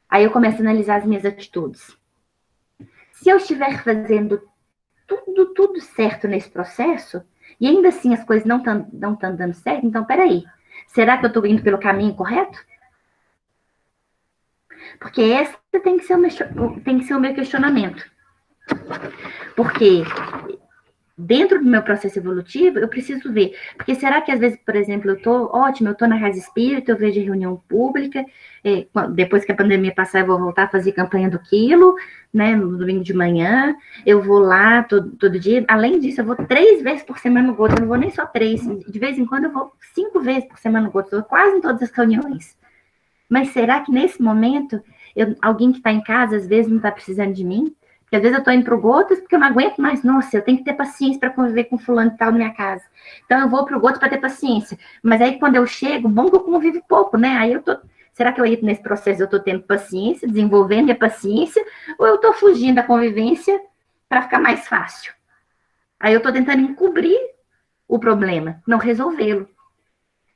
Aí eu começo a analisar as minhas atitudes. Se eu estiver fazendo tudo certo nesse processo, e ainda assim as coisas não estão dando certo, então, peraí, será que eu estou indo pelo caminho correto? Porque esse tem que ser o meu questionamento. Porque dentro do meu processo evolutivo, eu preciso ver. Porque será que às vezes, por exemplo, eu estou na casa espírita, eu vejo reunião pública, depois que a pandemia passar, eu vou voltar a fazer campanha do quilo, né, no domingo de manhã, eu vou lá todo dia. Além disso, eu vou 3 vezes por semana no Gotas, eu não vou nem só 3, de vez em quando eu vou 5 vezes por semana no Gotas, eu vou quase em todas as reuniões. Mas será que nesse momento, alguém que está em casa, às vezes não está precisando de mim? Porque às vezes eu estou indo para o Gotas porque eu não aguento mais. Nossa, eu tenho que ter paciência para conviver com fulano e tal na minha casa. Então eu vou para o Gotas para ter paciência. Mas aí quando eu chego, bom que eu convivo pouco, né? Aí será que eu entro nesse processo, eu estou tendo paciência, desenvolvendo minha paciência, ou eu estou fugindo da convivência para ficar mais fácil? Aí eu estou tentando encobrir o problema, não resolvê-lo.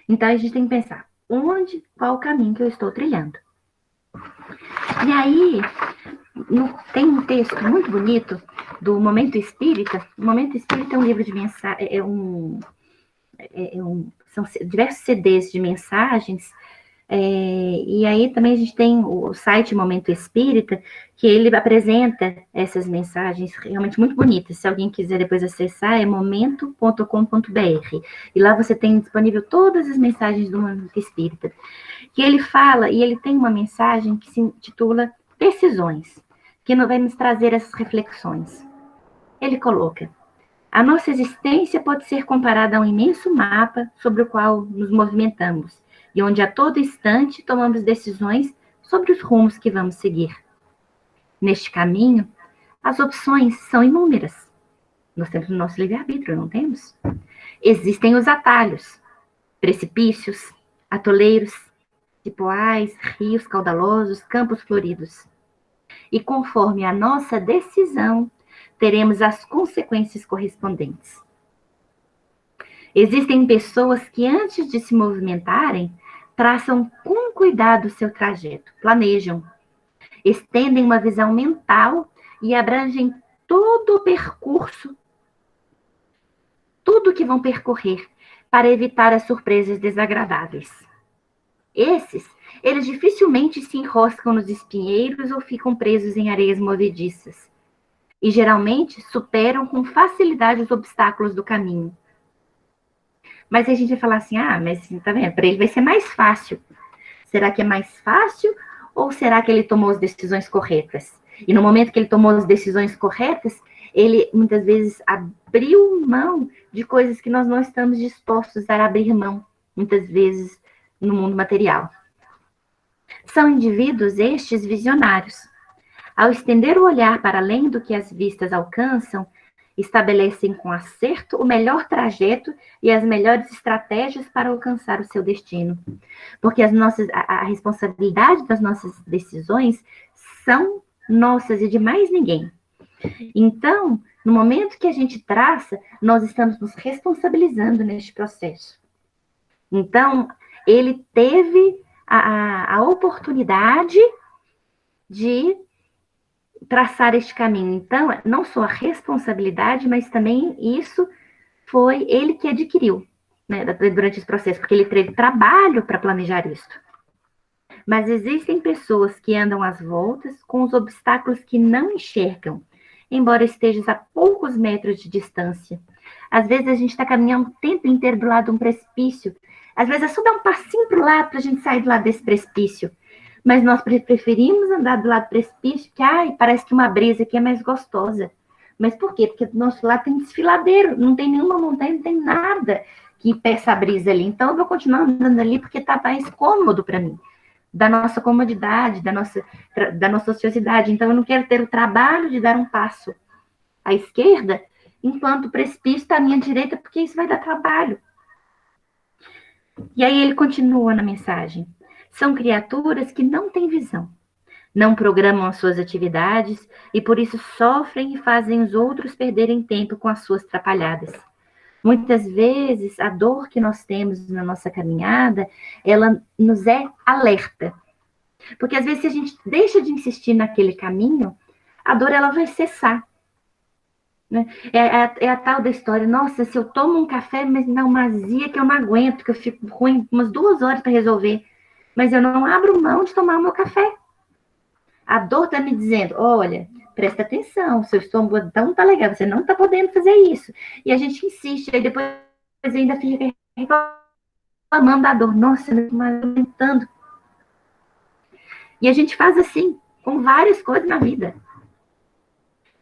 Então a gente tem que pensar, qual o caminho que eu estou trilhando? E aí, tem um texto muito bonito do Momento Espírita. O Momento Espírita é um livro de mensagem, são diversos CDs de mensagens. E aí também a gente tem o site Momento Espírita, que ele apresenta essas mensagens realmente muito bonitas. Se alguém quiser depois acessar, é momento.com.br. E lá você tem disponível todas as mensagens do Momento Espírita. Que ele fala, e ele tem uma mensagem que se intitula Decisões, que vai nos trazer essas reflexões. Ele coloca: a nossa existência pode ser comparada a um imenso mapa sobre o qual nos movimentamos, e onde a todo instante tomamos decisões sobre os rumos que vamos seguir. Neste caminho, as opções são inúmeras. Nós temos o nosso livre-arbítrio, não temos? Existem os atalhos, precipícios, atoleiros, cipoais, rios caudalosos, campos floridos. E conforme a nossa decisão, teremos as consequências correspondentes. Existem pessoas que, antes de se movimentarem, traçam com cuidado o seu trajeto, planejam, estendem uma visão mental e abrangem todo o percurso, tudo que vão percorrer, para evitar as surpresas desagradáveis. Eles dificilmente se enroscam nos espinheiros ou ficam presos em areias movediças. E geralmente superam com facilidade os obstáculos do caminho. Mas a gente vai falar assim, mas tá vendo, para ele vai ser mais fácil. Será que é mais fácil ou será que ele tomou as decisões corretas? E no momento que ele tomou as decisões corretas, ele muitas vezes abriu mão de coisas que nós não estamos dispostos a abrir mão, muitas vezes no mundo material. São indivíduos estes visionários. Ao estender o olhar para além do que as vistas alcançam, estabelecem com acerto o melhor trajeto e as melhores estratégias para alcançar o seu destino. Porque a responsabilidade das nossas decisões são nossas e de mais ninguém. Então, no momento que a gente traça, nós estamos nos responsabilizando neste processo. Então, ele teve a oportunidade de traçar este caminho. Então, não só a responsabilidade, mas também isso foi ele que adquiriu. né, durante esse processo, porque ele teve trabalho para planejar isso. Mas existem pessoas que andam às voltas com os obstáculos que não enxergam, embora estejas a poucos metros de distância. Às vezes a gente está caminhando o tempo inteiro do lado de um precipício. Às vezes é só dar um passinho para o lado para a gente sair do lado desse precipício. Mas nós preferimos andar do lado do precipício, que parece que uma brisa aqui é mais gostosa. Mas por quê? Porque do nosso lado tem desfiladeiro, não tem nenhuma montanha, não tem nada que impeça a brisa ali. Então eu vou continuar andando ali porque está mais cômodo para mim. Da nossa comodidade, da nossa ociosidade. Então, eu não quero ter o trabalho de dar um passo à esquerda, enquanto o precipício está à minha direita, porque isso vai dar trabalho. E aí ele continua na mensagem. São criaturas que não têm visão, não programam as suas atividades e por isso sofrem e fazem os outros perderem tempo com as suas atrapalhadas. Muitas vezes, a dor que nós temos na nossa caminhada, ela nos é alerta. Porque, às vezes, se a gente deixa de insistir naquele caminho, a dor ela vai cessar. Né? É a tal da história, nossa, se eu tomo um café, mas dá uma azia que eu não aguento, que eu fico ruim umas 2 horas para resolver. Mas eu não abro mão de tomar o meu café. A dor está me dizendo, olha, presta atenção, seu estômago não está legal, você não está podendo fazer isso. E a gente insiste, aí depois ainda fica reclamando da dor. Nossa, eu estou aumentando. E a gente faz assim, com várias coisas na vida.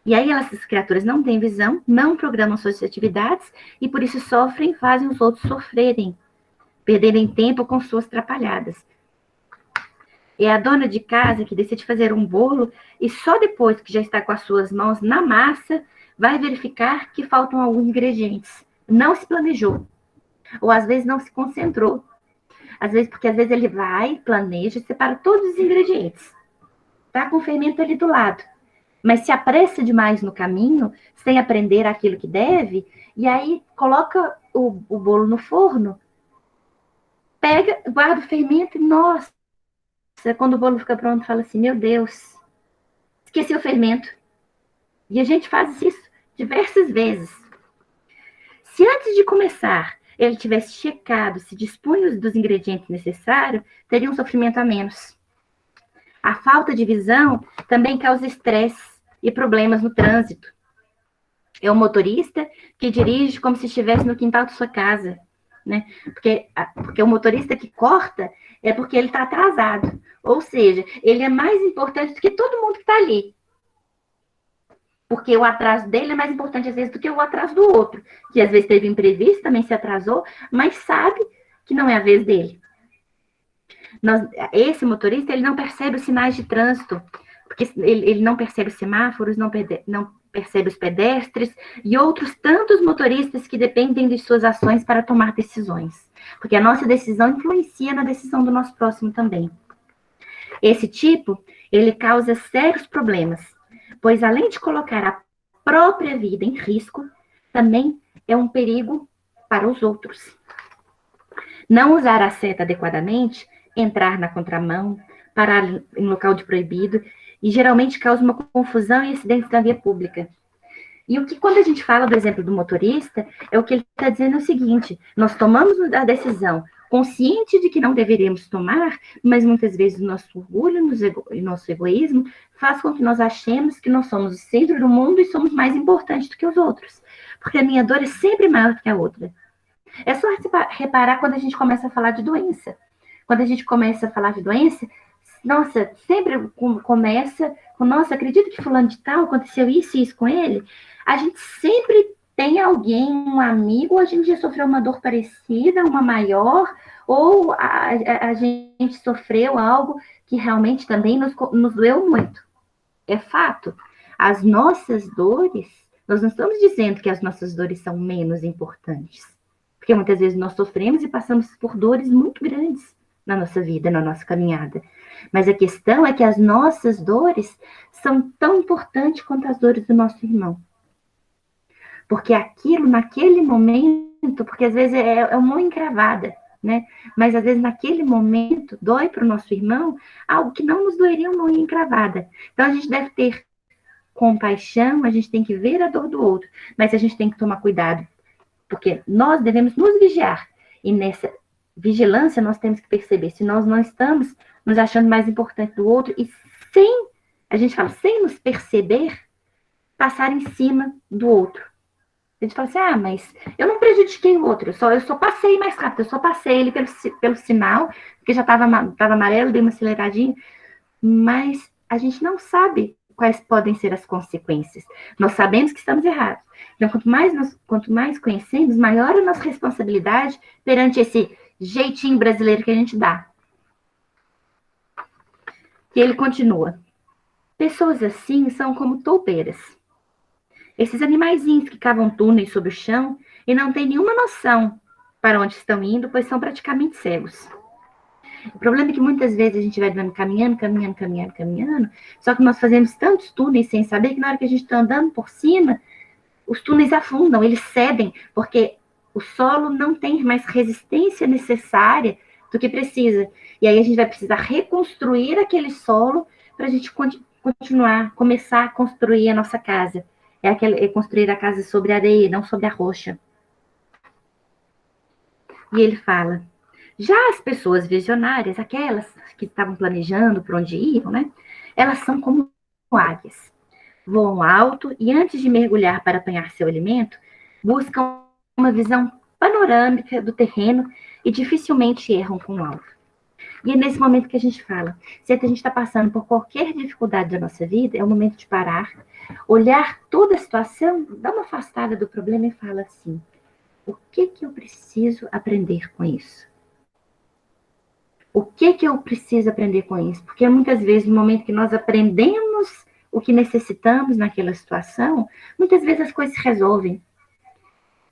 E aí essas criaturas não têm visão, não programam suas atividades, e por isso sofrem e fazem os outros sofrerem, perderem tempo com suas atrapalhadas. É a dona de casa que decide fazer um bolo e só depois que já está com as suas mãos na massa, vai verificar que faltam alguns ingredientes. Não se planejou. Ou às vezes não se concentrou. Porque às vezes ele vai, planeja, separa todos os ingredientes. Está com o fermento ali do lado. Mas se apressa demais no caminho, sem aprender aquilo que deve, e aí coloca o bolo no forno, pega, guarda o fermento e, nossa, quando o bolo fica pronto, fala assim, meu Deus, esqueci o fermento. E a gente faz isso diversas vezes. Se antes de começar, ele tivesse checado se dispunha dos ingredientes necessários, teria um sofrimento a menos. A falta de visão também causa estresse e problemas no trânsito. É o motorista que dirige como se estivesse no quintal de sua casa, né? Porque o motorista que corta é porque ele está atrasado. Ou seja, ele é mais importante do que todo mundo que está ali. Porque o atraso dele é mais importante, às vezes, do que o atraso do outro. Que, às vezes, teve imprevisto, também se atrasou, mas sabe que não é a vez dele. Esse motorista, ele não percebe os sinais de trânsito. Porque ele não percebe os semáforos, não percebe os pedestres e outros tantos motoristas que dependem de suas ações para tomar decisões. Porque a nossa decisão influencia na decisão do nosso próximo também. Esse tipo, ele causa sérios problemas, pois além de colocar a própria vida em risco, também é um perigo para os outros. Não usar a seta adequadamente, entrar na contramão, parar em local de proibido, e geralmente causa uma confusão e acidentes na via pública. E quando a gente fala do exemplo do motorista, é o que ele está dizendo é o seguinte, nós tomamos a decisão consciente de que não deveríamos tomar, mas muitas vezes o nosso orgulho e nosso egoísmo faz com que nós achemos que nós somos o centro do mundo e somos mais importantes do que os outros. Porque a minha dor é sempre maior do que a outra. É só reparar quando a gente começa a falar de doença. Quando a gente começa a falar de doença, nossa, sempre começa com, nossa, acredito que fulano de tal, aconteceu isso e isso com ele. A gente sempre tem alguém, um amigo, a gente já sofreu uma dor parecida, uma maior, ou a gente sofreu algo que realmente também nos doeu muito. É fato. As nossas dores, nós não estamos dizendo que as nossas dores são menos importantes. Porque muitas vezes nós sofremos e passamos por dores muito grandes na nossa vida, na nossa caminhada. Mas a questão é que as nossas dores são tão importantes quanto as dores do nosso irmão. Porque aquilo, naquele momento, porque às vezes é uma encravada, né? Mas às vezes naquele momento dói para o nosso irmão algo que não nos doeria uma unha encravada. Então a gente deve ter compaixão, a gente tem que ver a dor do outro, mas a gente tem que tomar cuidado, porque nós devemos nos vigiar E nessa vigilância nós temos que perceber se nós não estamos nos achando mais importante do outro e sem, a gente fala, sem nos perceber, passar em cima do outro. A gente fala assim, mas eu não prejudiquei o outro, eu só passei mais rápido, eu só passei ele pelo sinal, porque já estava amarelo, dei uma aceleradinha, mas a gente não sabe quais podem ser as consequências. Nós sabemos que estamos errados. Então, quanto mais conhecemos, maior a nossa responsabilidade perante esse jeitinho brasileiro que a gente dá. E ele continua. Pessoas assim são como toupeiras. Esses animaizinhos que cavam túneis sob o chão e não têm nenhuma noção para onde estão indo, pois são praticamente cegos. O problema é que muitas vezes a gente vai caminhando, só que nós fazemos tantos túneis sem saber que na hora que a gente está andando por cima, os túneis afundam, eles cedem, porque o solo não tem mais resistência necessária do que precisa. E aí a gente vai precisar reconstruir aquele solo para a gente começar a construir a nossa casa. É construir a casa sobre a areia, não sobre a rocha. E ele fala, já as pessoas visionárias, aquelas que estavam planejando para onde iam, né? Elas são como águias. Voam alto e antes de mergulhar para apanhar seu alimento, buscam uma visão panorâmica do terreno e dificilmente erram com o alvo. E é nesse momento que a gente fala, se a gente está passando por qualquer dificuldade da nossa vida, é o momento de parar, olhar toda a situação, dar uma afastada do problema e falar assim, o que eu preciso aprender com isso? O que eu preciso aprender com isso? Porque muitas vezes, no momento que nós aprendemos o que necessitamos naquela situação, muitas vezes as coisas se resolvem.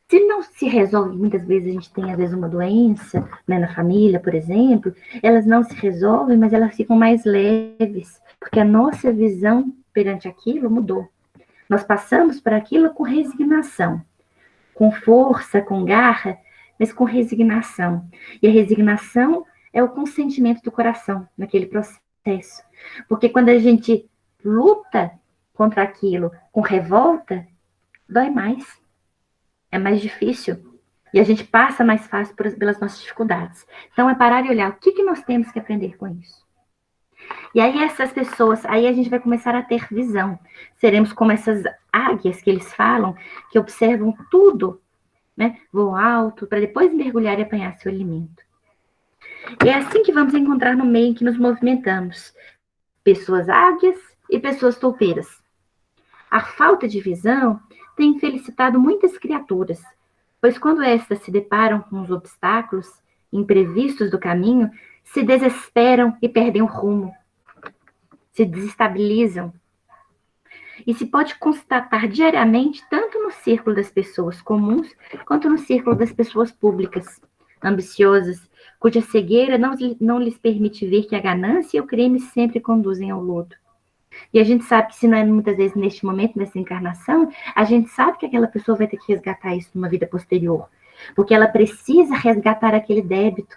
Se não se resolve, muitas vezes a gente tem, às vezes, uma doença, né, na família, por exemplo, elas não se resolvem, mas elas ficam mais leves, porque a nossa visão perante aquilo mudou. Nós passamos por aquilo com resignação, com força, com garra, mas com resignação. E a resignação é o consentimento do coração naquele processo. Porque quando a gente luta contra aquilo com revolta, dói mais. É mais difícil. E a gente passa mais fácil pelas nossas dificuldades. Então, é parar e olhar o que nós temos que aprender com isso. E aí, essas pessoas, aí a gente vai começar a ter visão. Seremos como essas águias que eles falam, que observam tudo, né? Voam alto, para depois mergulhar e apanhar seu alimento. E é assim que vamos encontrar no meio em que nos movimentamos. Pessoas águias e pessoas toupeiras. A falta de visão tem felicitado muitas criaturas, pois quando estas se deparam com os obstáculos imprevistos do caminho, se desesperam e perdem o rumo, se desestabilizam. E se pode constatar diariamente, tanto no círculo das pessoas comuns, quanto no círculo das pessoas públicas, ambiciosas, cuja cegueira não lhes permite ver que a ganância e o crime sempre conduzem ao lodo. E a gente sabe que se não é muitas vezes neste momento, nessa encarnação, a gente sabe que aquela pessoa vai ter que resgatar isso numa vida posterior. Porque ela precisa resgatar aquele débito.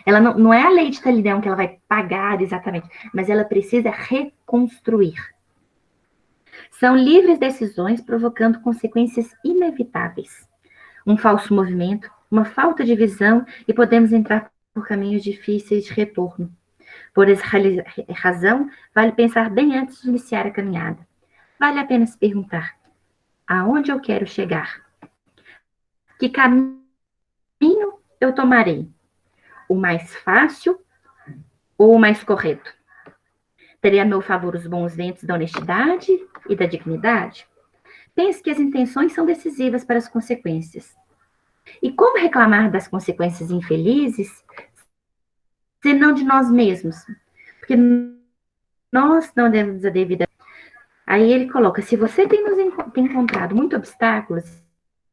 Ela não é a lei de Talidão que ela vai pagar exatamente, mas ela precisa reconstruir. São livres decisões provocando consequências inevitáveis. Um falso movimento, uma falta de visão e podemos entrar por caminhos difíceis de retorno. Por essa razão, vale pensar bem antes de iniciar a caminhada. Vale a pena se perguntar, aonde eu quero chegar? Que caminho eu tomarei? O mais fácil ou o mais correto? Terei a meu favor os bons ventos da honestidade e da dignidade? Pense que as intenções são decisivas para as consequências. E como reclamar das consequências infelizes, senão de nós mesmos? Porque nós não demos a devida. Aí ele coloca, se você tem encontrado muitos obstáculos,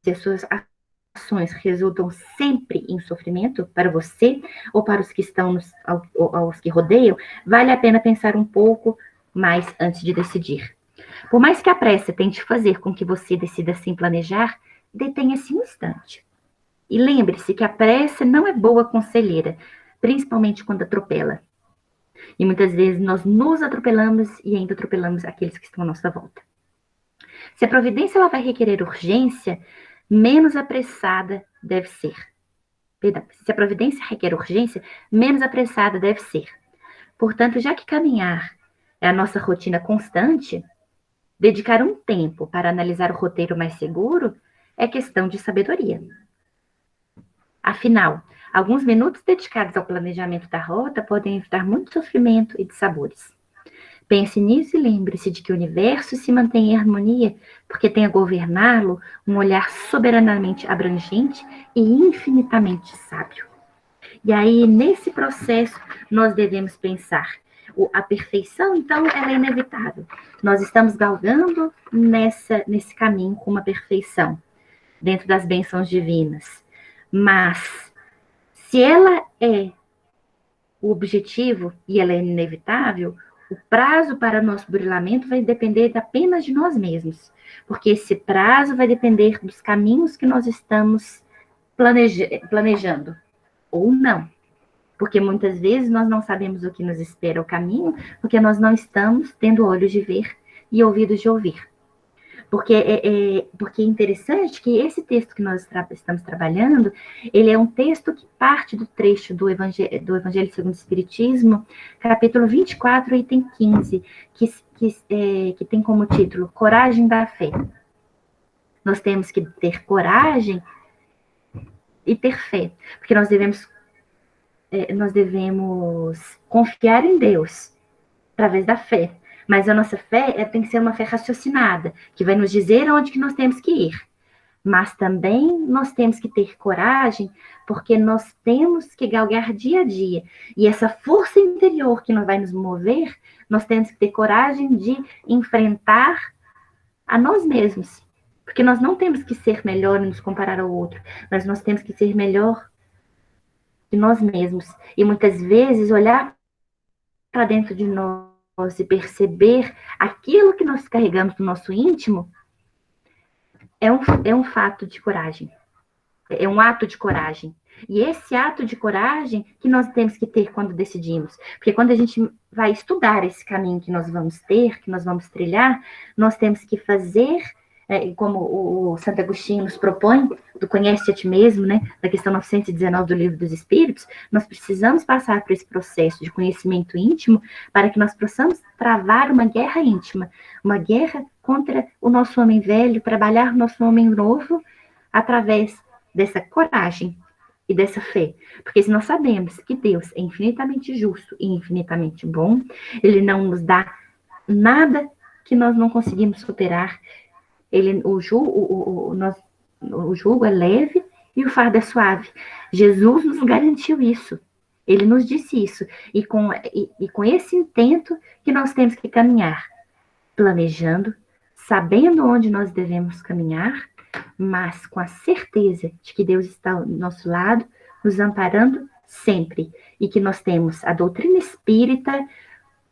se as suas ações resultam sempre em sofrimento para você ou para os que estão aos que rodeiam, vale a pena pensar um pouco mais antes de decidir. Por mais que a pressa tente fazer com que você decida sem planejar, detenha-se um instante. E lembre-se que a pressa não é boa conselheira, principalmente quando atropela. E muitas vezes nós nos atropelamos e ainda atropelamos aqueles que estão à nossa volta. Se a providência ela vai requerer urgência, menos apressada deve ser. perdão, se a providência requer urgência, menos apressada deve ser. Portanto, já que caminhar é a nossa rotina constante, dedicar um tempo para analisar o roteiro mais seguro é questão de sabedoria. Afinal, alguns minutos dedicados ao planejamento da rota podem evitar muito sofrimento e dissabores. Pense nisso e lembre-se de que o universo se mantém em harmonia porque tem a governá-lo um olhar soberanamente abrangente e infinitamente sábio. E aí, nesse processo, nós devemos pensar. A perfeição, então, ela é inevitável. Nós estamos galgando nesse caminho com uma perfeição, dentro das bênçãos divinas. Mas, se ela é o objetivo e ela é inevitável, o prazo para nosso burilamento vai depender apenas de nós mesmos, porque esse prazo vai depender dos caminhos que nós estamos planejando, ou não. Porque muitas vezes nós não sabemos o que nos espera o caminho, porque nós não estamos tendo olhos de ver e ouvidos de ouvir. Porque é interessante que esse texto que nós estamos trabalhando, ele é um texto que parte do trecho do Evangelho segundo o Espiritismo, capítulo 24, item 15, que tem como título Coragem da Fé. Nós temos que ter coragem e ter fé, porque nós devemos confiar em Deus através da fé. Mas a nossa fé tem que ser uma fé raciocinada, que vai nos dizer aonde que nós temos que ir. Mas também nós temos que ter coragem, porque nós temos que galgar dia a dia. E essa força interior que vai nos mover, nós temos que ter coragem de enfrentar a nós mesmos. Porque nós não temos que ser melhor e nos comparar ao outro, mas nós temos que ser melhor de nós mesmos. E muitas vezes olhar para dentro de nós e perceber aquilo que nós carregamos no nosso íntimo é um fato de coragem. É um ato de coragem. E esse ato de coragem que nós temos que ter quando decidimos. Porque quando a gente vai estudar esse caminho que nós vamos ter, que nós vamos trilhar, nós temos que fazer, como o Santo Agostinho nos propõe, do Conhece a Ti Mesmo, né, da questão 919 do Livro dos Espíritos, nós precisamos passar por esse processo de conhecimento íntimo para que nós possamos travar uma guerra íntima, uma guerra contra o nosso homem velho, trabalhar o nosso homem novo através dessa coragem e dessa fé. Porque se nós sabemos que Deus é infinitamente justo e infinitamente bom, Ele não nos dá nada que nós não conseguimos superar. O jugo é leve e o fardo é suave. Jesus nos garantiu isso. Ele nos disse isso. E com esse intento que nós temos que caminhar, planejando, sabendo onde nós devemos caminhar, mas com a certeza de que Deus está ao nosso lado, nos amparando sempre. E que nós temos a doutrina espírita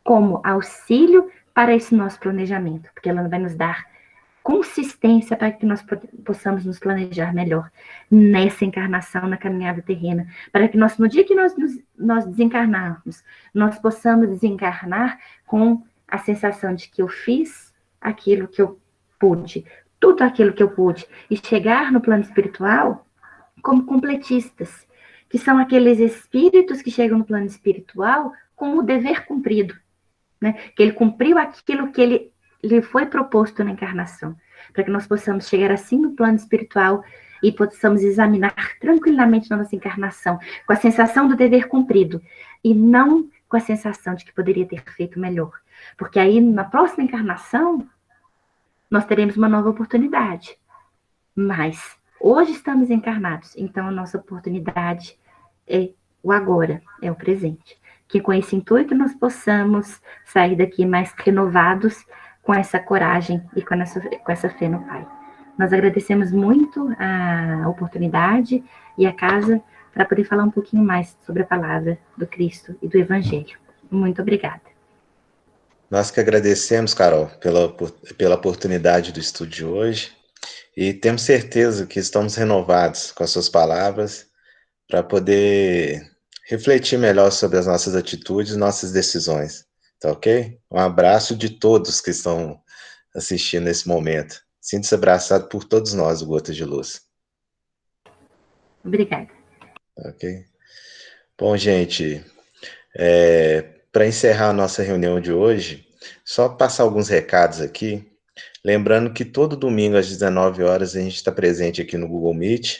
como auxílio para esse nosso planejamento. Porque ela vai nos dar consistência para que nós possamos nos planejar melhor nessa encarnação, na caminhada terrena, para que nós, no dia que nós desencarnarmos, nós possamos desencarnar com a sensação de que eu fiz aquilo que eu pude, tudo aquilo que eu pude, e chegar no plano espiritual como completistas, que são aqueles espíritos que chegam no plano espiritual com o dever cumprido, né? Que ele cumpriu aquilo que lhe foi proposto na encarnação, para que nós possamos chegar assim no plano espiritual e possamos examinar tranquilamente na nossa encarnação, com a sensação do dever cumprido, e não com a sensação de que poderia ter feito melhor. Porque aí, na próxima encarnação, nós teremos uma nova oportunidade. Mas hoje estamos encarnados, então a nossa oportunidade é o agora, é o presente. Que com esse intuito nós possamos sair daqui mais renovados, com essa coragem e com essa fé no Pai. Nós agradecemos muito a oportunidade e a casa para poder falar um pouquinho mais sobre a palavra do Cristo e do Evangelho. Muito obrigada. Nós que agradecemos, Carol, pela oportunidade do estudo de hoje, e temos certeza que estamos renovados com as suas palavras para poder refletir melhor sobre as nossas atitudes e nossas decisões. Tá ok? Um abraço de todos que estão assistindo nesse momento. Sinta-se abraçado por todos nós, Gotas de Luz. Obrigada. Ok? Bom, gente, para encerrar a nossa reunião de hoje, só passar alguns recados aqui. Lembrando que todo domingo às 19 horas a gente está presente aqui no Google Meet.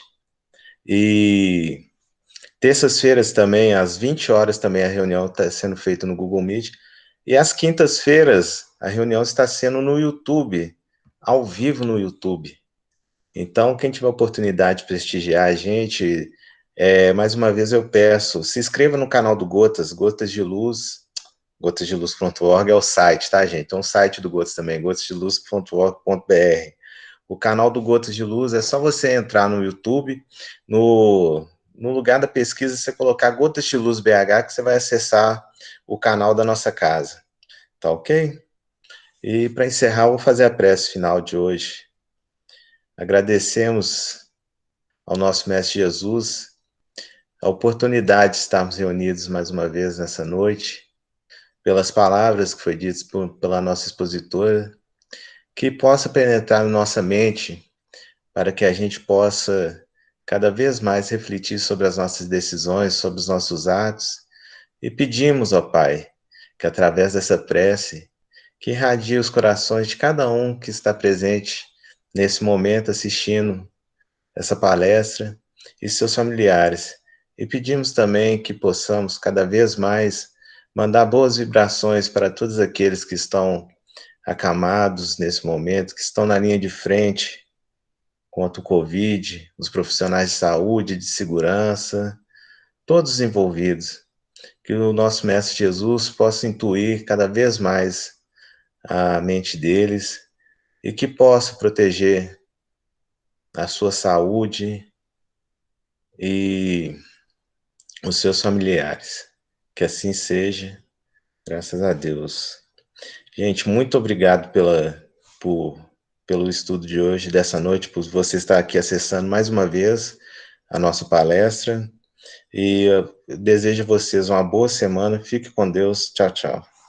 E terças-feiras também, às 20 horas também a reunião está sendo feita no Google Meet. E às quintas-feiras a reunião está sendo no YouTube, ao vivo no YouTube. Então, quem tiver oportunidade de prestigiar a gente, mais uma vez eu peço, se inscreva no canal do Gotas, Gotas de Luz, gotasdeluz.org é o site, tá, gente? Então, o site do Gotas também, gotasdeluz.org.br. O canal do Gotas de Luz é só você entrar no YouTube, no lugar da pesquisa, você colocar Gotas de Luz BH, que você vai acessar o canal da nossa casa. Tá ok? E para encerrar, eu vou fazer a prece final de hoje. Agradecemos ao nosso Mestre Jesus a oportunidade de estarmos reunidos mais uma vez nessa noite, pelas palavras que foi ditas pela nossa expositora, que possa penetrar na nossa mente para que a gente possa cada vez mais refletir sobre as nossas decisões, sobre os nossos atos, e pedimos, ó Pai, que através dessa prece, que irradie os corações de cada um que está presente nesse momento assistindo essa palestra e seus familiares. E pedimos também que possamos cada vez mais mandar boas vibrações para todos aqueles que estão acamados nesse momento, que estão na linha de frente contra o Covid, os profissionais de saúde, de segurança, todos os envolvidos. Que o nosso Mestre Jesus possa intuir cada vez mais a mente deles e que possa proteger a sua saúde e os seus familiares. Que assim seja, graças a Deus. Gente, muito obrigado pelo estudo de hoje, dessa noite, por você estar aqui acessando mais uma vez a nossa palestra. E eu desejo a vocês uma boa semana. Fique com Deus. Tchau, tchau.